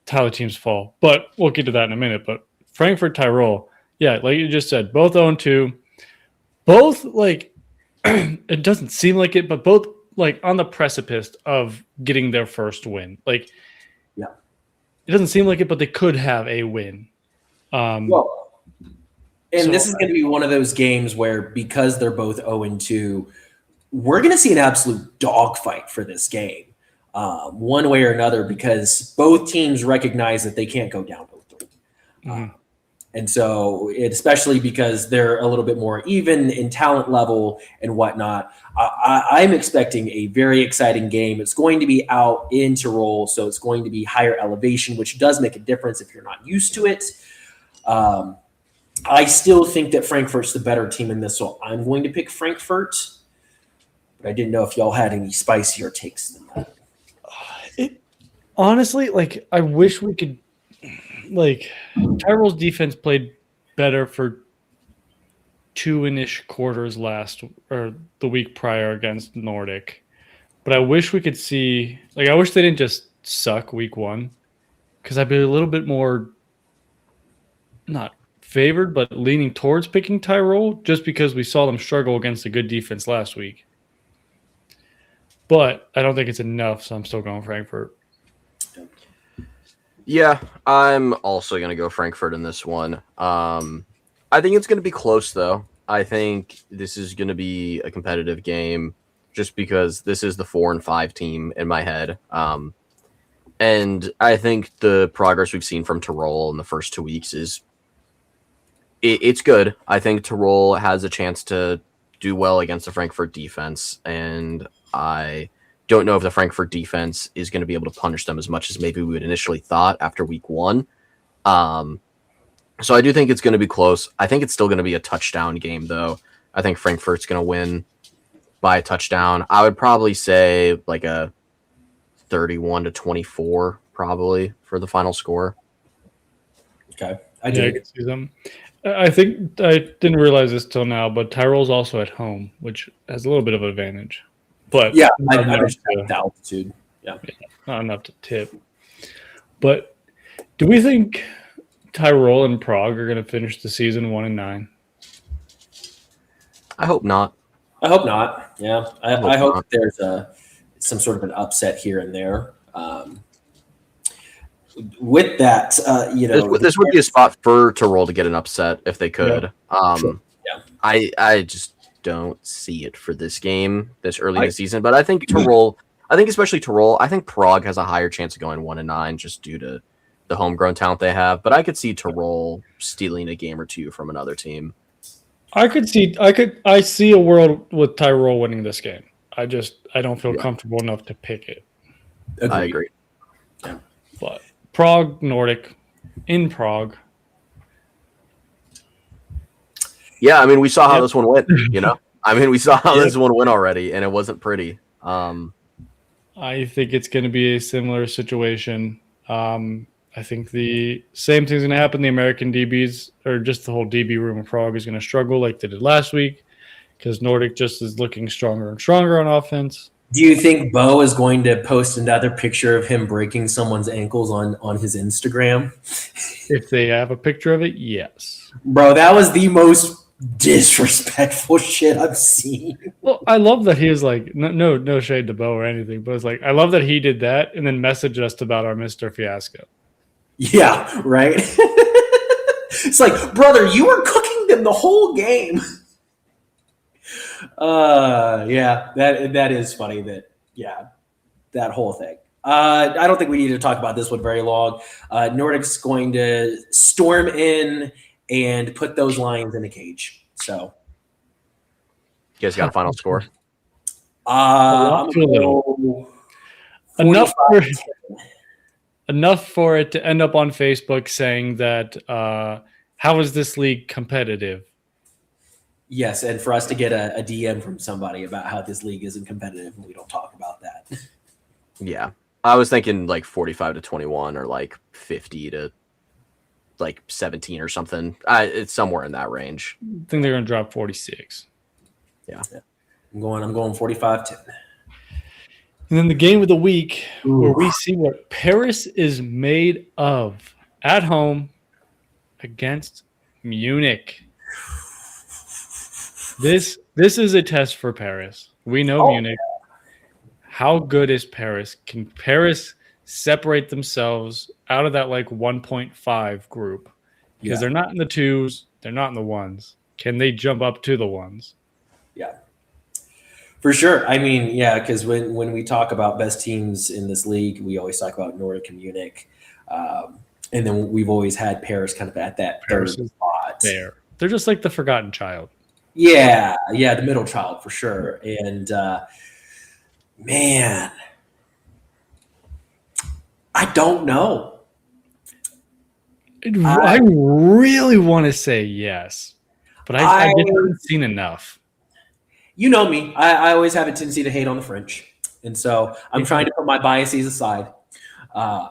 how the teams fall. But we'll get to that in a minute. But Frankfurt Tyrol, yeah, like you just said, both 0-2. Both, like, it doesn't seem like it, but both, like, on the precipice of getting their first win. Like, it doesn't seem like it, but they could have a win. This is going to be one of those games where, because they're both 0-2, we're going to see an absolute dogfight for this game, one way or another, because both teams recognize that they can't go down 0-3. And so, especially because they're a little bit more even in talent level and whatnot, I'm expecting a very exciting game. It's going to be out in Tyrol, so it's going to be higher elevation, which does make a difference if you're not used to it. I still think that Frankfurt's the better team in this, so I'm going to pick Frankfurt. But I didn't know if y'all had any spicier takes than that. Honestly, like, I wish we could. Like, Tyrol's defense played better for 2-ish quarters the week prior against Nordic. But I wish we could see, like, I wish they didn't just suck week 1, because I'd be a little bit more not favored, but leaning towards picking Tyrol just because we saw them struggle against a good defense last week. But I don't think it's enough, so I'm still going Frankfurt. Yeah, I'm also going to go Frankfurt in this one. I think it's going to be close, though. I think this is going to be a competitive game just because this is the 4 and 5 team in my head. And I think the progress we've seen from Tyrol in the first 2 weeks it's good. I think Tyrol has a chance to do well against the Frankfurt defense, and I don't know if the Frankfurt defense is going to be able to punish them as much as maybe we would initially thought after week 1. So I do think it's going to be close. I think it's still going to be a touchdown game, though. I think Frankfurt's going to win by a touchdown. I would probably say like a 31-24 probably for the final score. Okay. I can see them. I think I didn't realize this till now, but Tyrol's also at home, which has a little bit of an advantage. But yeah, I understand the altitude. Yeah, not enough to tip. But do we think Tyrol and Prague are going to finish the season 1-9? I hope not. I hope not. Yeah, I hope there's some sort of an upset here and there. With that, this would be a spot for Tyrol to get an upset if they could. Yeah. Sure. Yeah. I just don't see it for this game this early in the season, but I think Tyrol, especially Tyrol, I think Prague has a higher chance of going 1-9 just due to the homegrown talent they have. But I could see Tyrol stealing a game or two from another team. I see a world with Tyrol winning this game. I don't feel comfortable enough to pick it. Agreed. I agree. But Prague, Nordic, in Prague. Yeah, I mean, we saw how this one went, you know? I mean, we saw how this one went already, and it wasn't pretty. I think it's going to be a similar situation. I think the same thing's going to happen. The American DBs, or just the whole DB room in Prague, is going to struggle like they did last week because Nordic just is looking stronger and stronger on offense. Do you think Bo is going to post another picture of him breaking someone's ankles on his Instagram? If they have a picture of it, yes. Bro, that was the most disrespectful shit I've seen. Well, I love that he was like, no shade to Bo or anything, but it's like, I love that he did that and then messaged us about our Mr. Fiasco. Yeah, right? It's like, brother, you were cooking them the whole game. Yeah, that is funny that whole thing. I don't think we need to talk about this one very long. Nordic's going to storm in and put those Lions in a cage. So, You guys got a final score? I'm too little. Enough for it to end up on Facebook saying that how is this league competitive? Yes, and for us to get a DM from somebody about how this league isn't competitive, and we don't talk about that. Yeah. I was thinking like 45-21 or like 50 to like 17 or something. It's somewhere in that range. I think they're going to drop 46. Yeah. I'm going 45-10. And then the game of the week where we see what Paris is made of at home against Munich. This is a test for Paris. We know Munich. How good is Paris? Can Paris separate themselves out of that like 1.5 group? Because they're not in the 2s, they're not in the 1s. Can they jump up to the 1s? Yeah. For sure. I mean, yeah, because when we talk about best teams in this league, we always talk about Nordic and Munich. And then we've always had Paris kind of at that third spot. They're just like the forgotten child. Yeah, the middle child for sure. And man, I don't know. I really want to say yes, but I just haven't seen enough. You know me. I always have a tendency to hate on the French. And so I'm trying to put my biases aside. I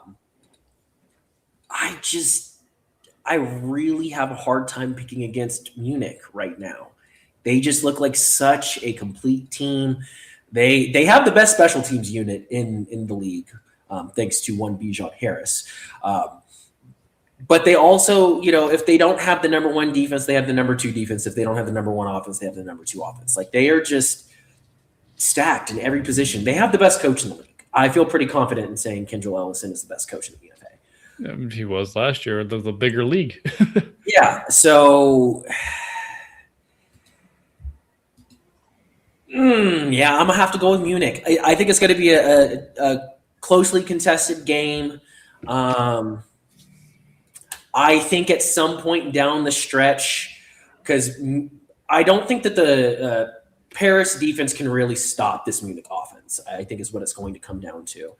really have a hard time picking against Munich right now. They just look like such a complete team. They have the best special teams unit in the league, thanks to one Bijan Harris. But they also, if they don't have the number one defense, they have the number 2 defense. If they don't have the number 1 offense, they have the number 2 offense. Like, they are just stacked in every position. They have the best coach in the league. I feel pretty confident in saying Kendall Ellison is the best coach in the BFA. He was last year, the bigger league. Yeah, so I'm going to have to go with Munich. I think it's going to be a closely contested game. I think at some point down the stretch, because I don't think that the Paris defense can really stop this Munich offense, I think is what it's going to come down to.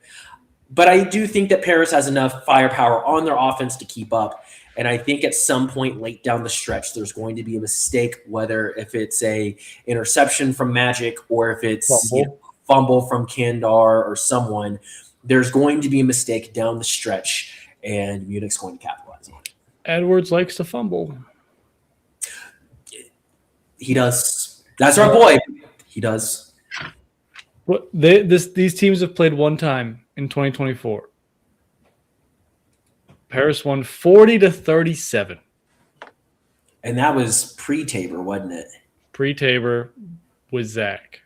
But I do think that Paris has enough firepower on their offense to keep up. And I think at some point late down the stretch, there's going to be a mistake, whether if it's a interception from Magic or if it's fumble from Kandar or someone. There's going to be a mistake down the stretch, and Munich's going to capitalize on it. Edwards likes to fumble. He does. That's our boy. He does. Well, these teams have played one time in 2024. Paris won 40-37. And that was pre-Tabor, wasn't it? Pre-Tabor with Zach.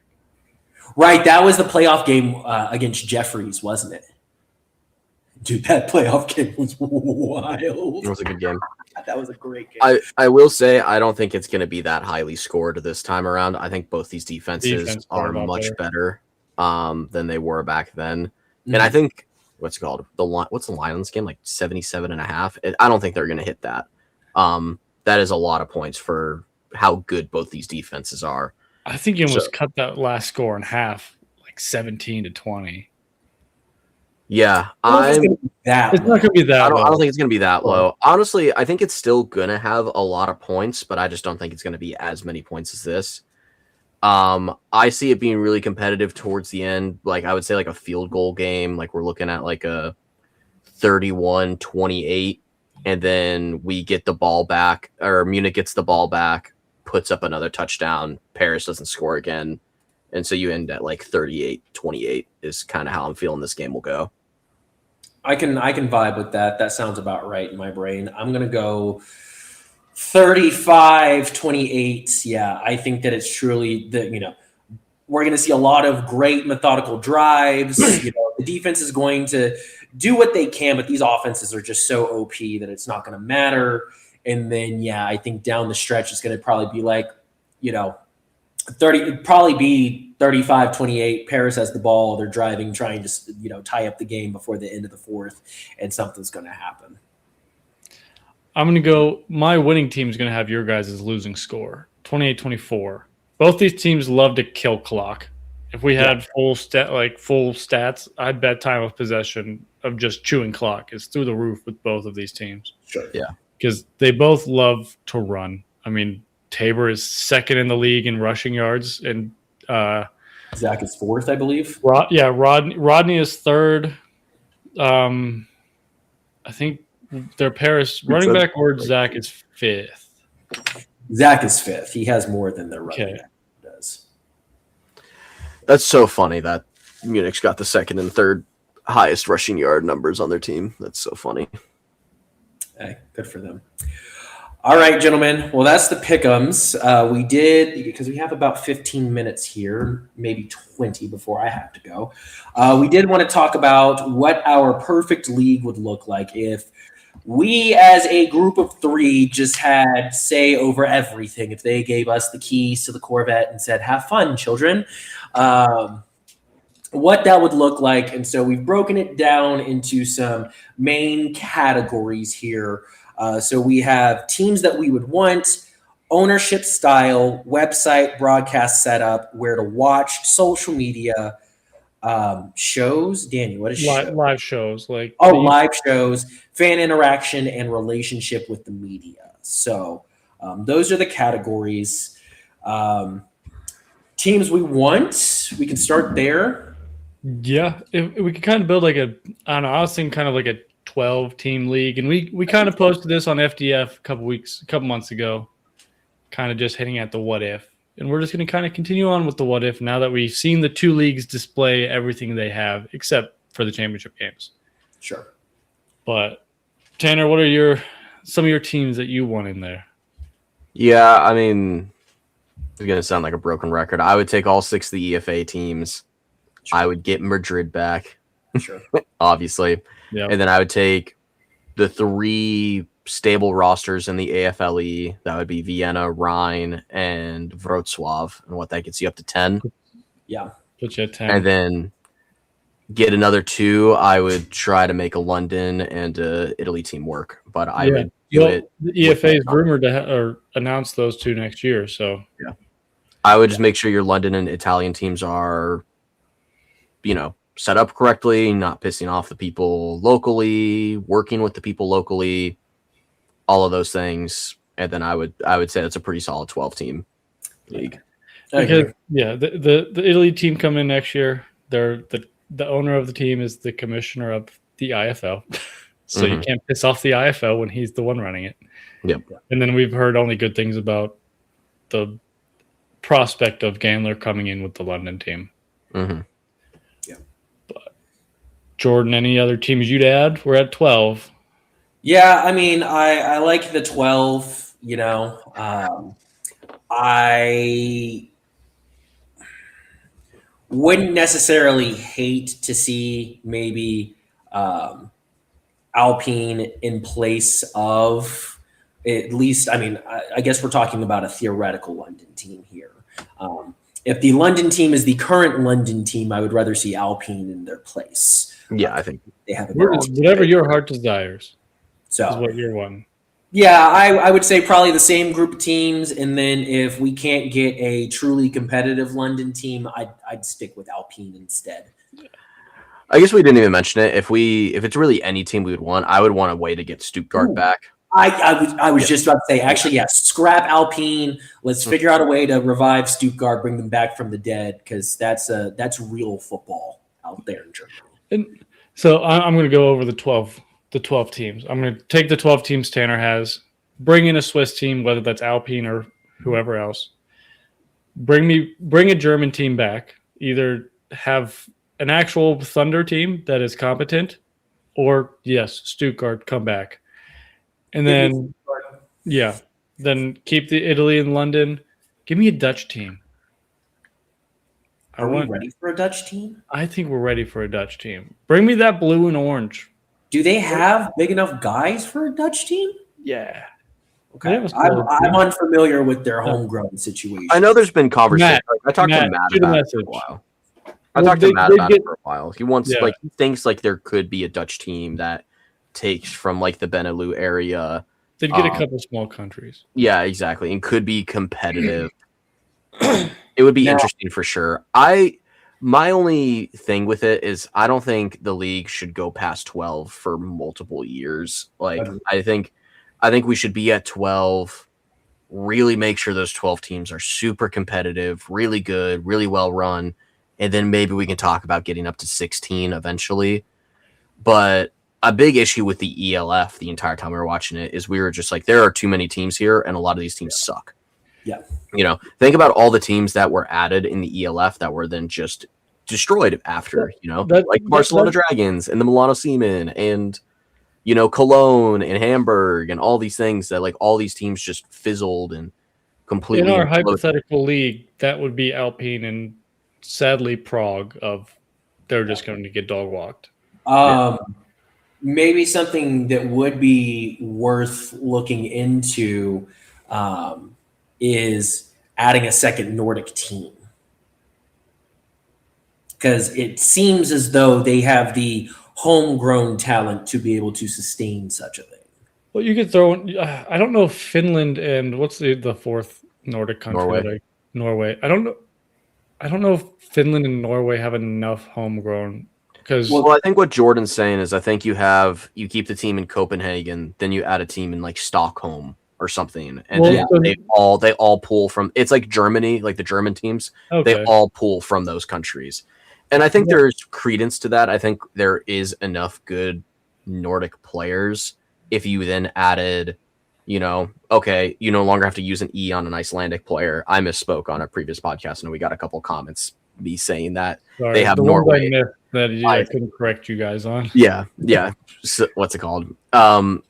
Right, that was the playoff game against Jeffries, wasn't it? Dude, that playoff game was wild. It was a good game. That was a great game. I will say I don't think it's going to be that highly scored this time around. I think both these defenses are much better than they were back then. Mm-hmm. And I think what's the line on this game? Like 77.5. I don't think they're going to hit that. That is a lot of points for how good both these defenses are. I think you almost cut that last score in half, like 17-20. Yeah, I don't know if it's gonna be that It's low. not going to be that I low. don't think it's going to be that low. Honestly, I think it's still going to have a lot of points, but I just don't think it's going to be as many points as this. I see it being really competitive towards the end. Like, I would say like a field goal game. Like, we're looking at like a 31-28, and then we get the ball back, or Munich gets the ball back, puts up another touchdown. Paris doesn't score again. And so you end at like 38-28 is kind of how I'm feeling this game will go. I can vibe with that. That sounds about right in my brain. I'm going to go 35-28. Yeah, I think that it's truly we're going to see a lot of great methodical drives. The defense is going to do what they can, but these offenses are just so OP that it's not going to matter. And then, I think down the stretch, it's going to probably be like, 35-28. Paris has the ball. They're driving, trying to, tie up the game before the end of the fourth, and something's going to happen. I'm going to go. My winning team is going to have your guys' losing score, 28-24. Both these teams love to kill clock. If we had full stats, I'd bet time of possession of just chewing clock is through the roof with both of these teams. Sure. Yeah. Because they both love to run. I mean, Tabor is second in the league in rushing yards, and Zach is fourth, I believe. Rodney is third. I think their Paris running back or Zach is fifth. Zach is fifth. He has more than their running back does. That's so funny that Munich's got the second and third highest rushing yard numbers on their team. That's so funny. Hey, good for them. All right, gentlemen. Well, that's the pick'ems. We did, because we have about 15 minutes here, maybe 20 before I have to go. We did want to talk about what our perfect league would look like if we, as a group of three, just had say over everything. If they gave us the keys to the Corvette and said, "Have fun, children," what that would look like. And so we've broken it down into some main categories here. So we have teams that we would want, ownership style, website, broadcast setup, where to watch, social media, shows. Daniel, what is live shows? Live shows, fan interaction, and relationship with the media. So those are the categories. Teams we want, we can start there. Yeah, if we could kind of build I was thinking kind of like a 12-team league, and we kind of posted this on FDF a couple months ago, kind of just hitting at the what if, and we're just going to kind of continue on with the what if now that we've seen the two leagues display everything they have except for the championship games. Sure. But Tanner, what are some of your teams that you want in there? Yeah, I mean, it's going to sound like a broken record. I would take all 6 of the EFA teams. Sure. I would get Madrid back, sure, obviously. Yep. And then I would take the 3 stable rosters in the AFLE. That would be Vienna, Rhine, and Wrocław, and what that gets you up to 10. Yeah. Put you at 10. And then get another 2. I would try to make a London and a Italy team work, but I would do it. The EFA is rumored to announce those 2 next year, so yeah, I would just make sure your London and Italian teams are, set up correctly, not pissing off the people locally, working with the people locally, all of those things. And then I would say it's a pretty solid 12-team league. Because, the Italy team come in next year. They're the owner of the team is the commissioner of the IFL. So you can't piss off the IFL when he's the one running it. Yep. And then we've heard only good things about the prospect of Gandler coming in with the London team. Mm-hmm. Jordan, any other teams you'd add? We're at 12. Yeah, I mean, I like the 12, I wouldn't necessarily hate to see maybe Alpine in place of at least, I guess we're talking about a theoretical London team here. If the London team is the current London team, I would rather see Alpine in their place. Yeah, I think they have whatever your heart desires. So is what you're wanting. Yeah, I would say probably the same group of teams, and then if we can't get a truly competitive London team, I'd stick with Alpine instead. I guess we didn't even mention it. If it's really any team we would want, I would want a way to get Stuttgart Ooh. back. I was just about to say, actually, yeah, scrap Alpine. Let's figure out a way to revive Stuttgart, bring them back from the dead, because that's real football out there in Germany. And so I'm going to go over the 12 teams. I'm going to take the 12 teams Tanner has, bring in a Swiss team, whether that's Alpine or whoever else. Bring a German team back. Either have an actual Thunder team that is competent, or yes, Stuttgart come back. And then then keep the Italy and London. Give me a Dutch team. Are we ready for a Dutch team? I think we're ready for a Dutch team. Bring me that blue and orange. Do they have big enough guys for a Dutch team? Yeah. Okay. I'm unfamiliar with their homegrown situation. I know there's been conversation. I talked to Matt about it for a while. I talked to Matt about it for a while. He wants he thinks like there could be a Dutch team that takes from like the Benelux area. They'd get a couple small countries. Yeah, exactly, and could be competitive. It would be interesting for sure. My only thing with it is I don't think the league should go past 12 for multiple years. Like I think we should be at 12. Really make sure those 12 teams are super competitive, really good, really well run, and then maybe we can talk about getting up to 16 eventually. But a big issue with the ELF the entire time we were watching it is we were just like, there are too many teams here, and a lot of these teams suck. Yeah. Think about all the teams that were added in the ELF that were then just destroyed after, like Barcelona Dragons and the Milano Seamen and, Cologne and Hamburg and all these things that like all these teams just fizzled and completely. In our hypothetical league, that would be Alpine and sadly Prague they're just going to get dog walked. Maybe something that would be worth looking into is adding a second Nordic team, because it seems as though they have the homegrown talent to be able to sustain such a thing. Well, you could throw in, I don't know if Finland and what's the fourth Nordic country? Norway. I don't know if Finland and Norway have enough homegrown. Well, I think what Jordan's saying is I think you keep the team in Copenhagen, then you add a team in like Stockholm or something, and then they all pull from. It's like Germany, like the German teams. Okay. They all pull from those countries, and I think there's credence to that. I think there is enough good Nordic players. If you then added, you no longer have to use an E on an Icelandic player. I misspoke on a previous podcast, and we got a couple comments me saying that they have Norway. I couldn't correct you guys on. Yeah. So, what's it called? Then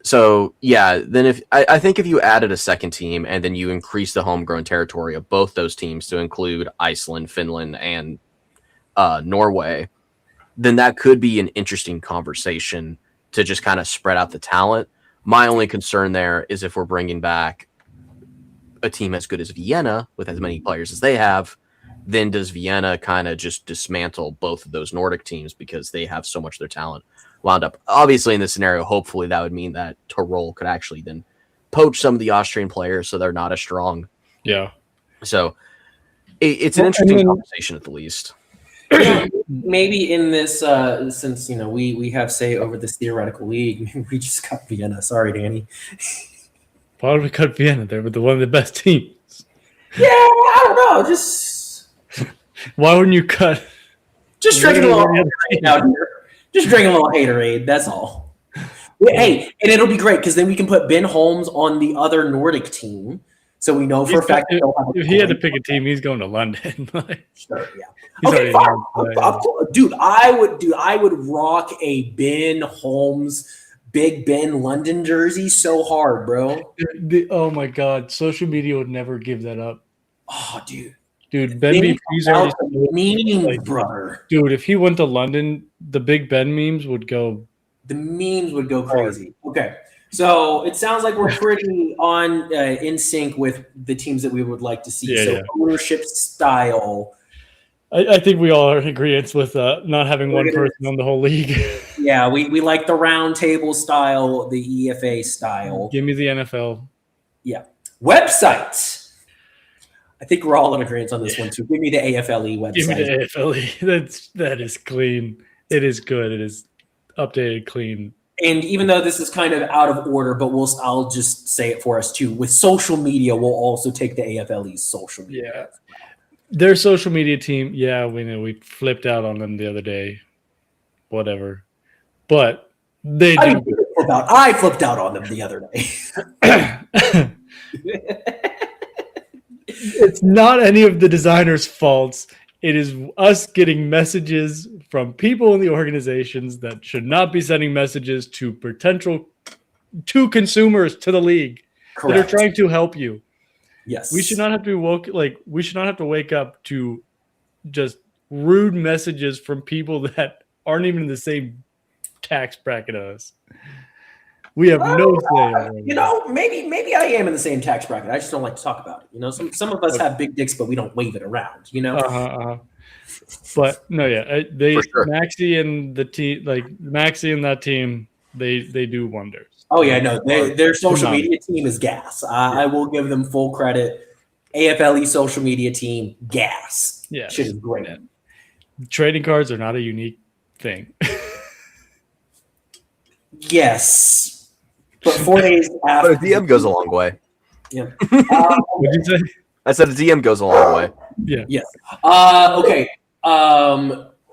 I think if you added a second team and then you increase the homegrown territory of both those teams to include Iceland, Finland, and Norway, then that could be an interesting conversation to just kind of spread out the talent. My only concern there is if we're bringing back a team as good as Vienna with as many players as they have, then does Vienna kind of just dismantle both of those Nordic teams because they have so much of their talent wound up? Obviously, in this scenario, hopefully that would mean that Tyrol could actually then poach some of the Austrian players so they're not as strong. Yeah. So it's an interesting conversation at the least. Maybe in this, since we have say over this theoretical league, maybe we just cut Vienna. Sorry, Danny. Why would we cut Vienna? They were one of the best teams. Yeah, I don't know. Just why wouldn't you cut? Just drinking a little Haterade out here. Just drinking a little Haterade. That's all. Hey, and it'll be great because then we can put Ben Holmes on the other Nordic team, so we know for a fact. If he had to pick a team, he's going to London. Sure, yeah. Okay, fine. Dude, I would rock a Ben Holmes, Big Ben London jersey so hard, bro. Oh my God, social media would never give that up. Oh, dude. Dude, Ben BP's already brother. Dude, if he went to London, the Big Ben memes would go. The memes would go crazy. Okay, so it sounds like we're pretty in sync with the teams that we would like to see. Ownership style. I think we all are in agreement with not having one person on the whole league. Yeah, we like the round table style, the EFA style. Give me the NFL. Yeah. Websites. I think we're all in agreement on this one too. Give me the AFLE website. Give me the AFLE. That is clean. It is good. It is updated, clean. And even though this is kind of out of order, but I'll just say it for us too. With social media, we'll also take the AFLE's social media. Yeah. Their social media team, yeah, we know we flipped out on them the other day. Whatever. But they do. I flipped out on them the other day. It's not any of the designers' faults. It is us getting messages from people in the organizations that should not be sending messages to consumers to the league. Correct. That are trying to help you. Yes. We should not have to we should not have to wake up to just rude messages from people that aren't even in the same tax bracket as us. We have no say. Maybe I am in the same tax bracket. I just don't like to talk about it. Some of us have big dicks, but we don't wave it around. But no, yeah, sure. Maxie and the team, Maxie and that team, they do wonders. Oh yeah, no, their social media team is gas. I will give them full credit. AFLE social media team, gas. Yeah, shit is great. Yeah. Trading cards are not a unique thing. Yes. But 4 days after. But a DM goes a long way. Yeah. What did you say? I said a DM goes a long way. Yeah. Yes. Okay.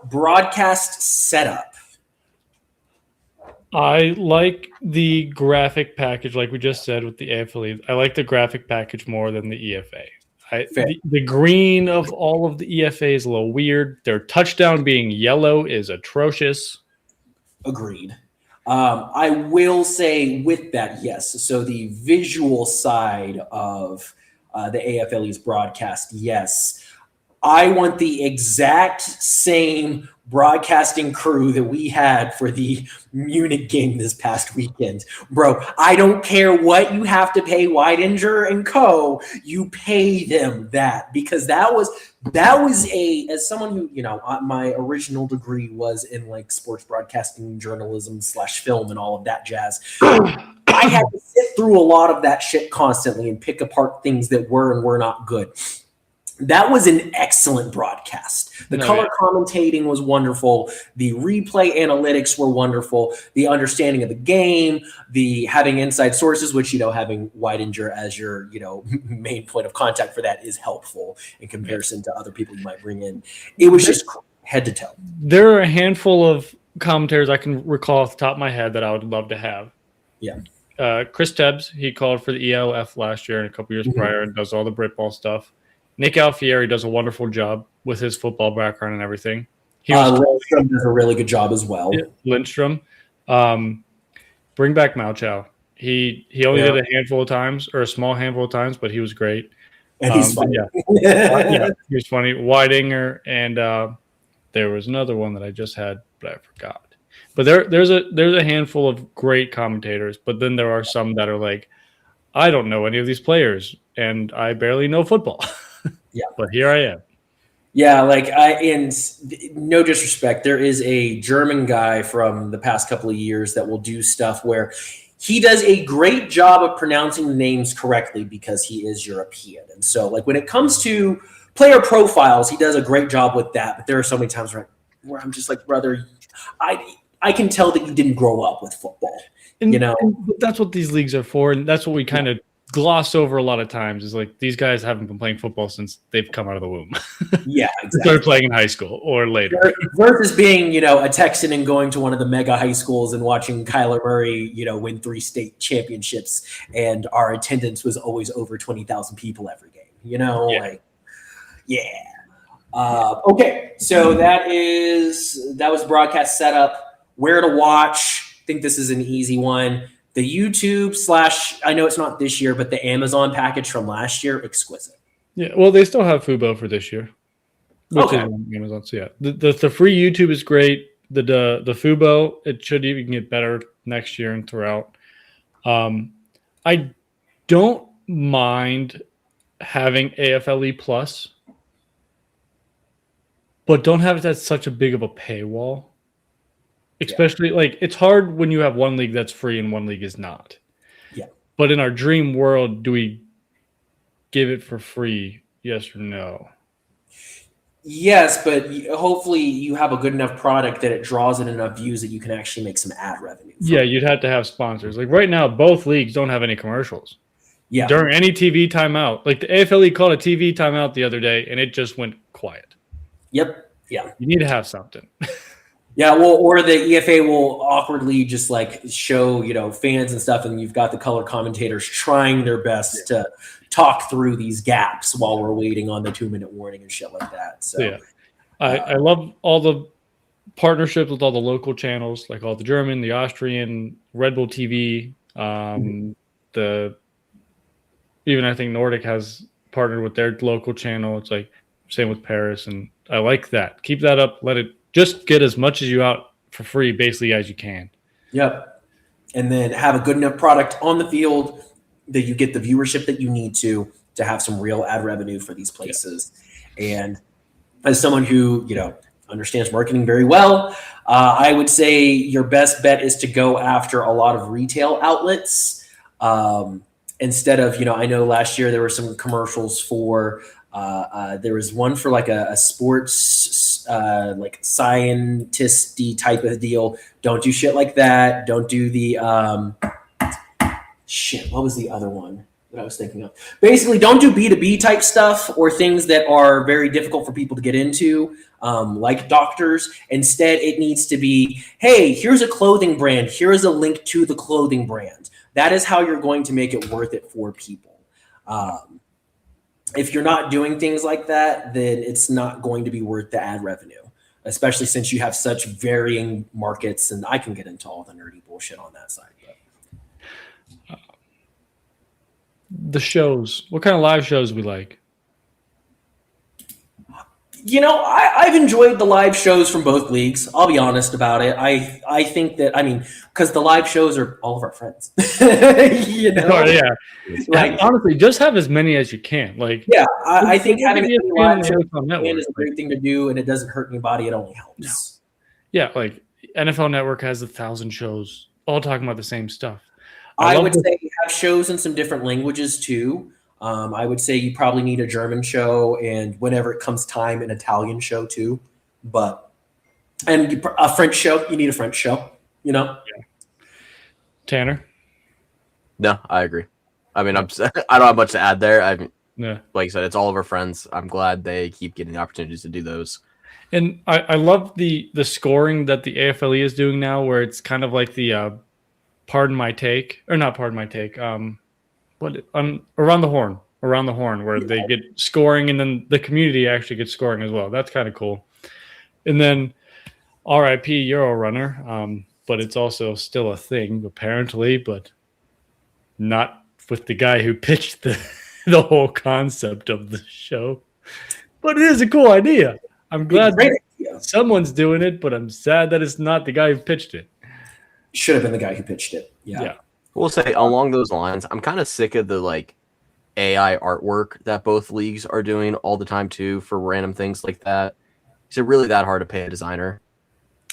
Broadcast setup. I like the graphic package, like we just said with the AFLE. I like the graphic package more than the EFA. The green of all of the EFA is a little weird. Their touchdown being yellow is atrocious. Agreed. I will say with that, yes. So the visual side of the AFLE's broadcast, yes. I want the exact same broadcasting crew that we had for the Munich game this past weekend. Bro, I don't care what you have to pay Weidinger and co. You pay them that, because that was as someone who, my original degree was in like sports broadcasting, journalism / film and all of that jazz. I had to sit through a lot of that shit constantly and pick apart things that were and were not good. That was an excellent broadcast. The color commentating was wonderful. The replay analytics were wonderful. The understanding of the game, the having inside sources, which, having Weidinger as your, main point of contact for that is helpful in comparison to other people you might bring in. It was just head to toe. There are a handful of commentators I can recall off the top of my head that I would love to have. Yeah. Chris Tebbs, he called for the ELF last year and a couple years prior and does all the Britball stuff. Nick Alfieri does a wonderful job with his football background and everything. Lindstrom does a really good job as well. Lindstrom. Bring back Malchow. He only did a handful of times, or a small handful of times, but he was great. And he's funny. He was funny. Weidinger, and there was another one that I just had, but I forgot. But there's a handful of great commentators, but then there are some that are like, I don't know any of these players, and I barely know football. Yeah, but here I am. Yeah, and no disrespect, there is a German guy from the past couple of years that will do stuff where he does a great job of pronouncing the names correctly because he is European. And so, when it comes to player profiles, he does a great job with that. But there are so many times where I'm just like, brother, I can tell that you didn't grow up with football. And that's what these leagues are for, and that's what we kind of gloss over a lot of times is like these guys haven't been playing football since they've come out of the womb. Yeah, exactly. Started playing in high school or later. Versus being, a Texan and going to one of the mega high schools and watching Kyler Murray, win 3 state championships, and our attendance was always over 20,000 people every game. Okay, so that was broadcast setup. Where to watch? I think this is an easy one. The YouTube / I know it's not this year, but the Amazon package from last year, exquisite. Yeah, well, they still have Fubo for this year, which is on Amazon. So yeah, the free YouTube is great. The Fubo, it should even get better next year and throughout. I don't mind having AFLE Plus. but don't have it at such a big of a paywall. Especially like it's hard when you have one league that's free and one league is not. Yeah. But in our dream world, do we give it for free? Yes or no? Yes, but hopefully you have a good enough product that it draws in enough views that you can actually make some ad revenue. Yeah, you'd have to have sponsors. Like right now, both leagues don't have any commercials. Yeah. During any TV timeout. Like the AFLE called a TV timeout the other day, and it just went quiet. Yep. Yeah. You need to have something. Yeah, well, or the EFA will awkwardly just like show, fans and stuff, and you've got the color commentators trying their best to talk through these gaps while we're waiting on the 2-minute warning and shit like that. So yeah. I love all the partnerships with all the local channels, like all the German, the Austrian, Red Bull TV, even I think Nordic has partnered with their local channel. It's like same with Paris, and I like that. Keep that up. Let it just get as much as you out for free, basically, as you can. Yep. And then have a good enough product on the field that you get the viewership that you need to have some real ad revenue for these places. Yeah. And as someone who, understands marketing very well, I would say your best bet is to go after a lot of retail outlets instead of, I know last year there were some commercials for there was one for like a sports like scientist-y type of deal. Don't do shit like that. Don't do the what was the other one that I was thinking of? Basically, don't do B2B type stuff or things that are very difficult for people to get into, like doctors. Instead, it needs to be, hey, here's a clothing brand. Here's a link to the clothing brand. That is how you're going to make it worth it for people. If you're not doing things like that, then it's not going to be worth the ad revenue, especially since you have such varying markets. And I can get into all the nerdy bullshit on that side. But. The shows, what kind of live shows we like? I've enjoyed the live shows from both leagues. I'll be honest about it. I think that, because the live shows are all of our friends. Oh, yeah. Like, honestly, just have as many as you can. Like, yeah, I think having a live show is a great thing to do, and it doesn't hurt anybody. It only helps. Yeah, like NFL Network has 1,000 shows, all talking about the same stuff. I would say you have shows in some different languages too. I would say you probably need a German show, and whenever it comes time, an Italian show too. And a French show, you need a French show, Yeah. Tanner? No, I agree. I don't have much to add there. Yeah. Like I said, it's all of our friends. I'm glad they keep getting the opportunities to do those. And I love the scoring that the AFLE is doing now, where it's kind of like the pardon my take, or not pardon my take. Around the horn, where they get scoring, and then the community actually gets scoring as well. That's kind of cool. And then RIP Euro Runner, but it's also still a thing apparently, but not with the guy who pitched the whole concept of the show. But it is a cool idea. I'm glad someone's doing it, but I'm sad that it's not the guy who pitched it. Should have been the guy who pitched it. Yeah. We'll say along those lines, I'm kind of sick of the AI artwork that both leagues are doing all the time too for random things like that. Is it really that hard to pay a designer?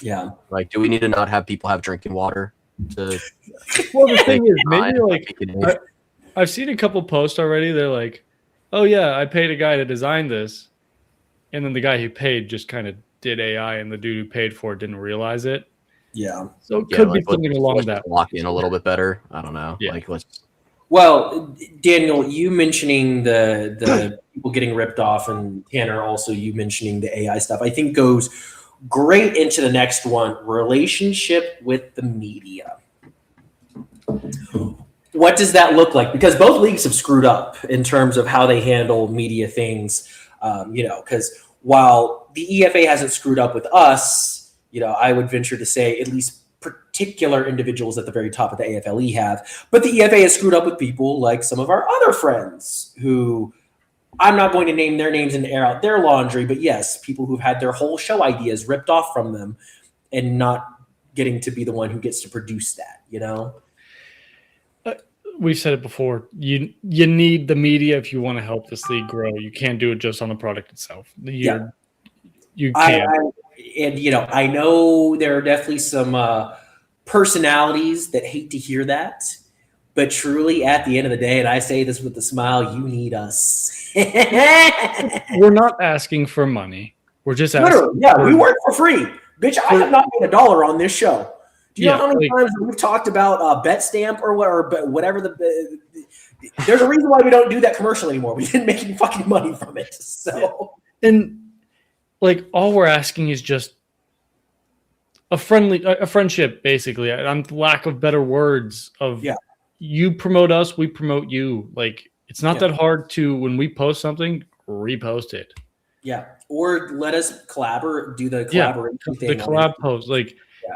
Yeah. Like, do we need to not have people have drinking water? Well, the thing is, maybe I've seen a couple posts already. They're like, "Oh yeah, I paid a guy to design this," and then the guy who paid just kind of did AI, and the dude who paid for it didn't realize it. Yeah. So it could be something along that. Lock in a little bit better. I don't know. Yeah. Well, Daniel, you mentioning the people getting ripped off, and Tanner also you mentioning the AI stuff, I think goes great into the next one: relationship with the media. What does that look like? Because both leagues have screwed up in terms of how they handle media things. Because while the EFA hasn't screwed up with us, I would venture to say at least particular individuals at the very top of the AFLE have. But the EFA has screwed up with people like some of our other friends who I'm not going to name their names and air out their laundry, but yes, people who've had their whole show ideas ripped off from them and not getting to be the one who gets to produce that, We've said it before. You need the media if you want to help this league grow. You can't do it just on the product itself. You can't. I know there are definitely some personalities that hate to hear that, but truly, at the end of the day, and I say this with a smile, you need us. We're not asking for money. We're just asking. Literally, yeah, we work for free. Bitch, I have not made $1 on this show. Do you know how many times we've talked about BetStamp or whatever there's a reason why we don't do that commercial anymore. We didn't make any fucking money from it. So and like all we're asking is just a friendship, basically. I'm lack of better words of you promote us, we promote you. Like it's not that hard to, when we post something, repost it. Yeah. Or let us do the collaboration thing. The collab post. Like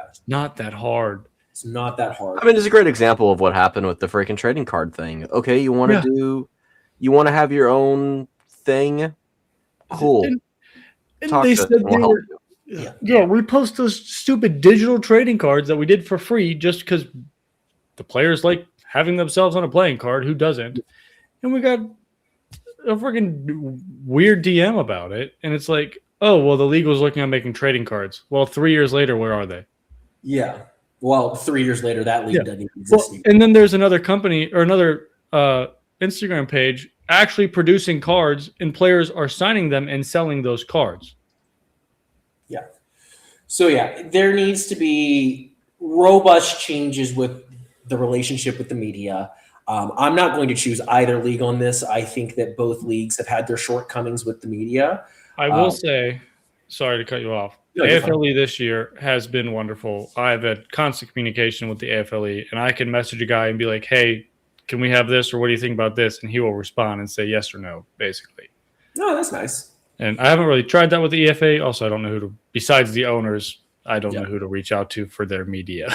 it's not that hard. It's not that hard. I mean, it's a great example of what happened with the freaking trading card thing. Okay, you want to have your own thing? Cool. And they said we post those stupid digital trading cards that we did for free just because the players like having themselves on a playing card. Who doesn't? And we got a freaking weird DM about it. And it's like, oh, well, the league was looking at making trading cards. Well, 3 years later, where are they? Yeah. Well, 3 years later, that league doesn't even exist anymore. And then there's another company or another Instagram page actually producing cards, and players are signing them and selling those cards. Yeah. So, there needs to be robust changes with the relationship with the media. I'm not going to choose either league on this. I think that both leagues have had their shortcomings with the media. I will say, sorry to cut you off. The AFLE this year has been wonderful. I've had constant communication with the AFLE, and I can message a guy and be like, hey, can we have this, or what do you think about this? And he will respond and say yes or no, basically. No, that's nice. And I haven't really tried that with the EFA. Also, I don't know who to, besides the owners, I don't know who to reach out to for their media.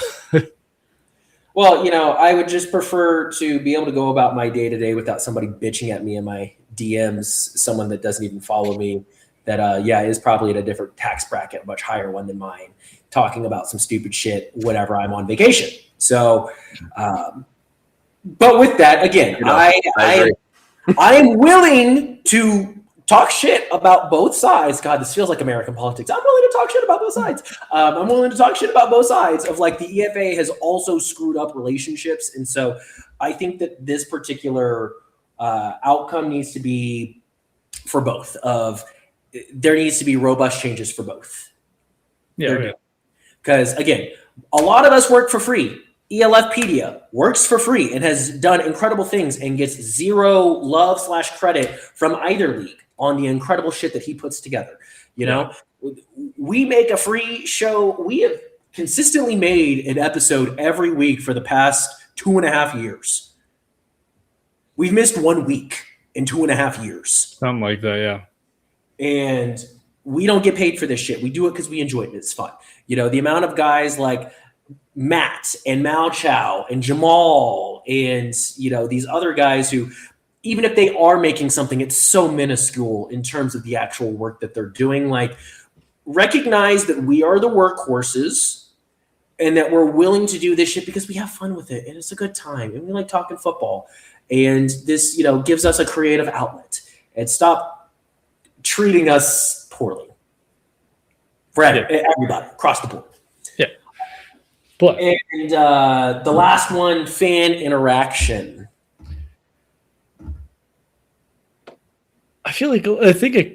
Well, I would just prefer to be able to go about my day-to-day without somebody bitching at me in my DMs, someone that doesn't even follow me, that, is probably at a different tax bracket, much higher one than mine, talking about some stupid shit whenever I'm on vacation. So, but with that, again, I am willing to talk shit about both sides. God, this feels like American politics. I'm willing to talk shit about both sides. I'm willing to talk shit about both sides of like the EFA has also screwed up relationships. And so I think that this particular outcome needs to be for both there needs to be robust changes for both. Yeah. Because again, a lot of us work for free. ELFpedia works for free and has done incredible things and gets zero love / credit from either league on the incredible shit that he puts together. We make a free show. We have consistently made an episode every week for the past 2.5 years. We've missed 1 week in 2.5 years. Something like that, yeah. And we don't get paid for this shit. We do it because we enjoy it. It's fun. The amount of guys like Matt and Mao Chow and Jamal and these other guys who, even if they are making something, it's so minuscule in terms of the actual work that they're doing. Like, recognize that we are the workhorses and that we're willing to do this shit because we have fun with it and it's a good time and we like talking football, and this gives us a creative outlet. And stop treating us poorly for everybody across the board. But and the last one, fan interaction. I think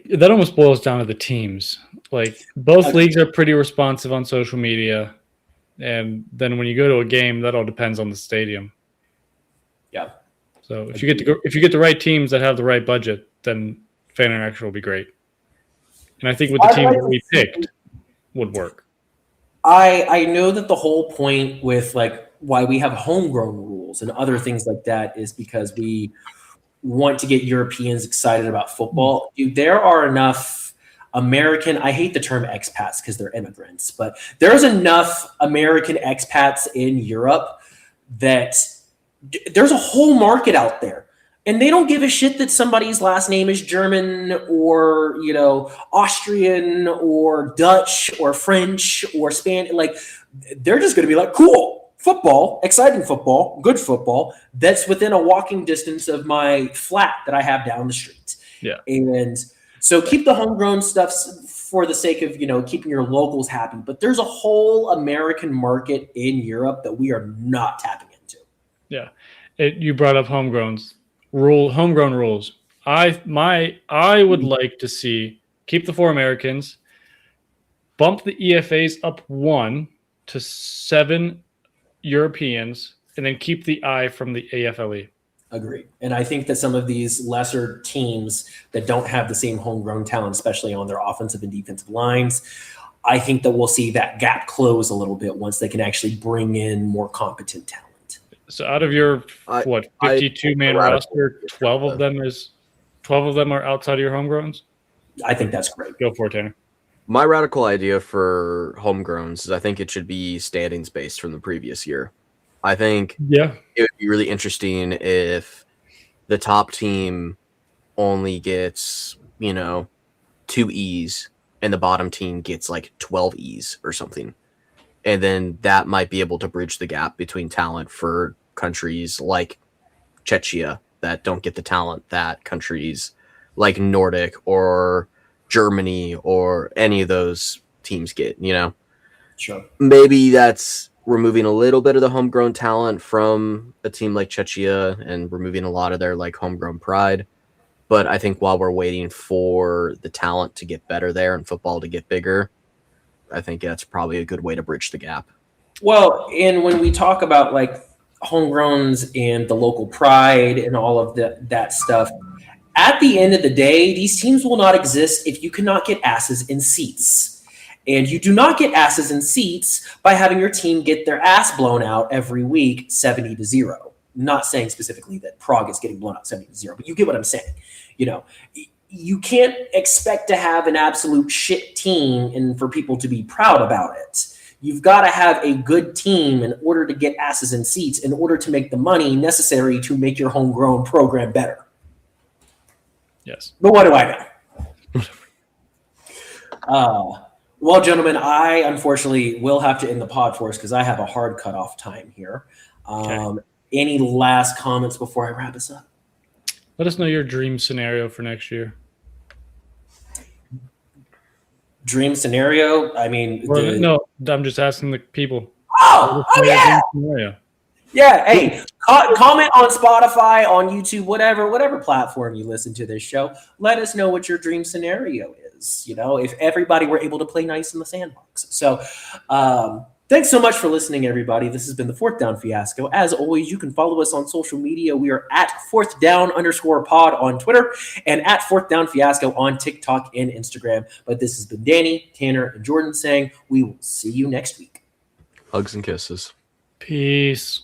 that almost boils down to the teams. Like both leagues are pretty responsive on social media, and then when you go to a game, that all depends on the stadium. Yeah. So if you get the right teams that have the right budget, then fan interaction will be great. And I think with the team that we picked would work. I know that the whole point with like why we have homegrown rules and other things like that is because we want to get Europeans excited about football. Dude, there are enough American, I hate the term expats because they're immigrants, but there's enough American expats in Europe that there's a whole market out there. And they don't give a shit that somebody's last name is German or, Austrian or Dutch or French or Spanish. Like, they're just going to be like, cool, football, exciting football, good football. That's within a walking distance of my flat that I have down the street. Yeah. And so keep the homegrown stuff for the sake of, keeping your locals happy. But there's a whole American market in Europe that we are not tapping into. Yeah. You brought up homegrown rules. I would like to see keep the 4 Americans, bump the EFAs up 1 to 7 Europeans, and then keep the I from the AFLE. Agreed. And I think that some of these lesser teams that don't have the same homegrown talent, especially on their offensive and defensive lines, I think that we'll see that gap close a little bit once they can actually bring in more competent talent. So out of your 52-man roster, 12 of them are outside of your homegrowns? I think that's great. Go for it, Tanner. My radical idea for homegrowns is I think it should be standings based from the previous year. I think it would be really interesting if the top team only gets, 2 E's and the bottom team gets like 12 E's or something. And then that might be able to bridge the gap between talent for countries like Czechia that don't get the talent that countries like Nordic or Germany or any of those teams get, Sure. Maybe that's removing a little bit of the homegrown talent from a team like Czechia and removing a lot of their like homegrown pride. But I think while we're waiting for the talent to get better there and football to get bigger, I think that's probably a good way to bridge the gap. Well, and when we talk about like homegrowns and the local pride and all of that stuff, at the end of the day, these teams will not exist if you cannot get asses in seats. And you do not get asses in seats by having your team get their ass blown out every week 70-0. Not saying specifically that Prague is getting blown out 70-0, but you get what I'm saying. You can't expect to have an absolute shit team and for people to be proud about it. You've got to have a good team in order to get asses in seats, in order to make the money necessary to make your homegrown program better. Yes. But what do I know? Well, gentlemen, I unfortunately will have to end the pod for us because I have a hard cutoff time here. Okay. Any last comments before I wrap us up? Let us know your dream scenario for next year. Dream scenario? I mean, no, I'm just asking the people. Oh yeah. Yeah. Hey, comment on Spotify, on YouTube, whatever platform you listen to this show. Let us know what your dream scenario is. If everybody were able to play nice in the sandbox. So, thanks so much for listening, everybody. This has been the Fourth Down Fiasco. As always, you can follow us on social media. We are at @4thdown_pod on Twitter and at Fourth Down Fiasco on TikTok and Instagram. But this has been Danny, Tanner, and Jordan saying we will see you next week. Hugs and kisses. Peace.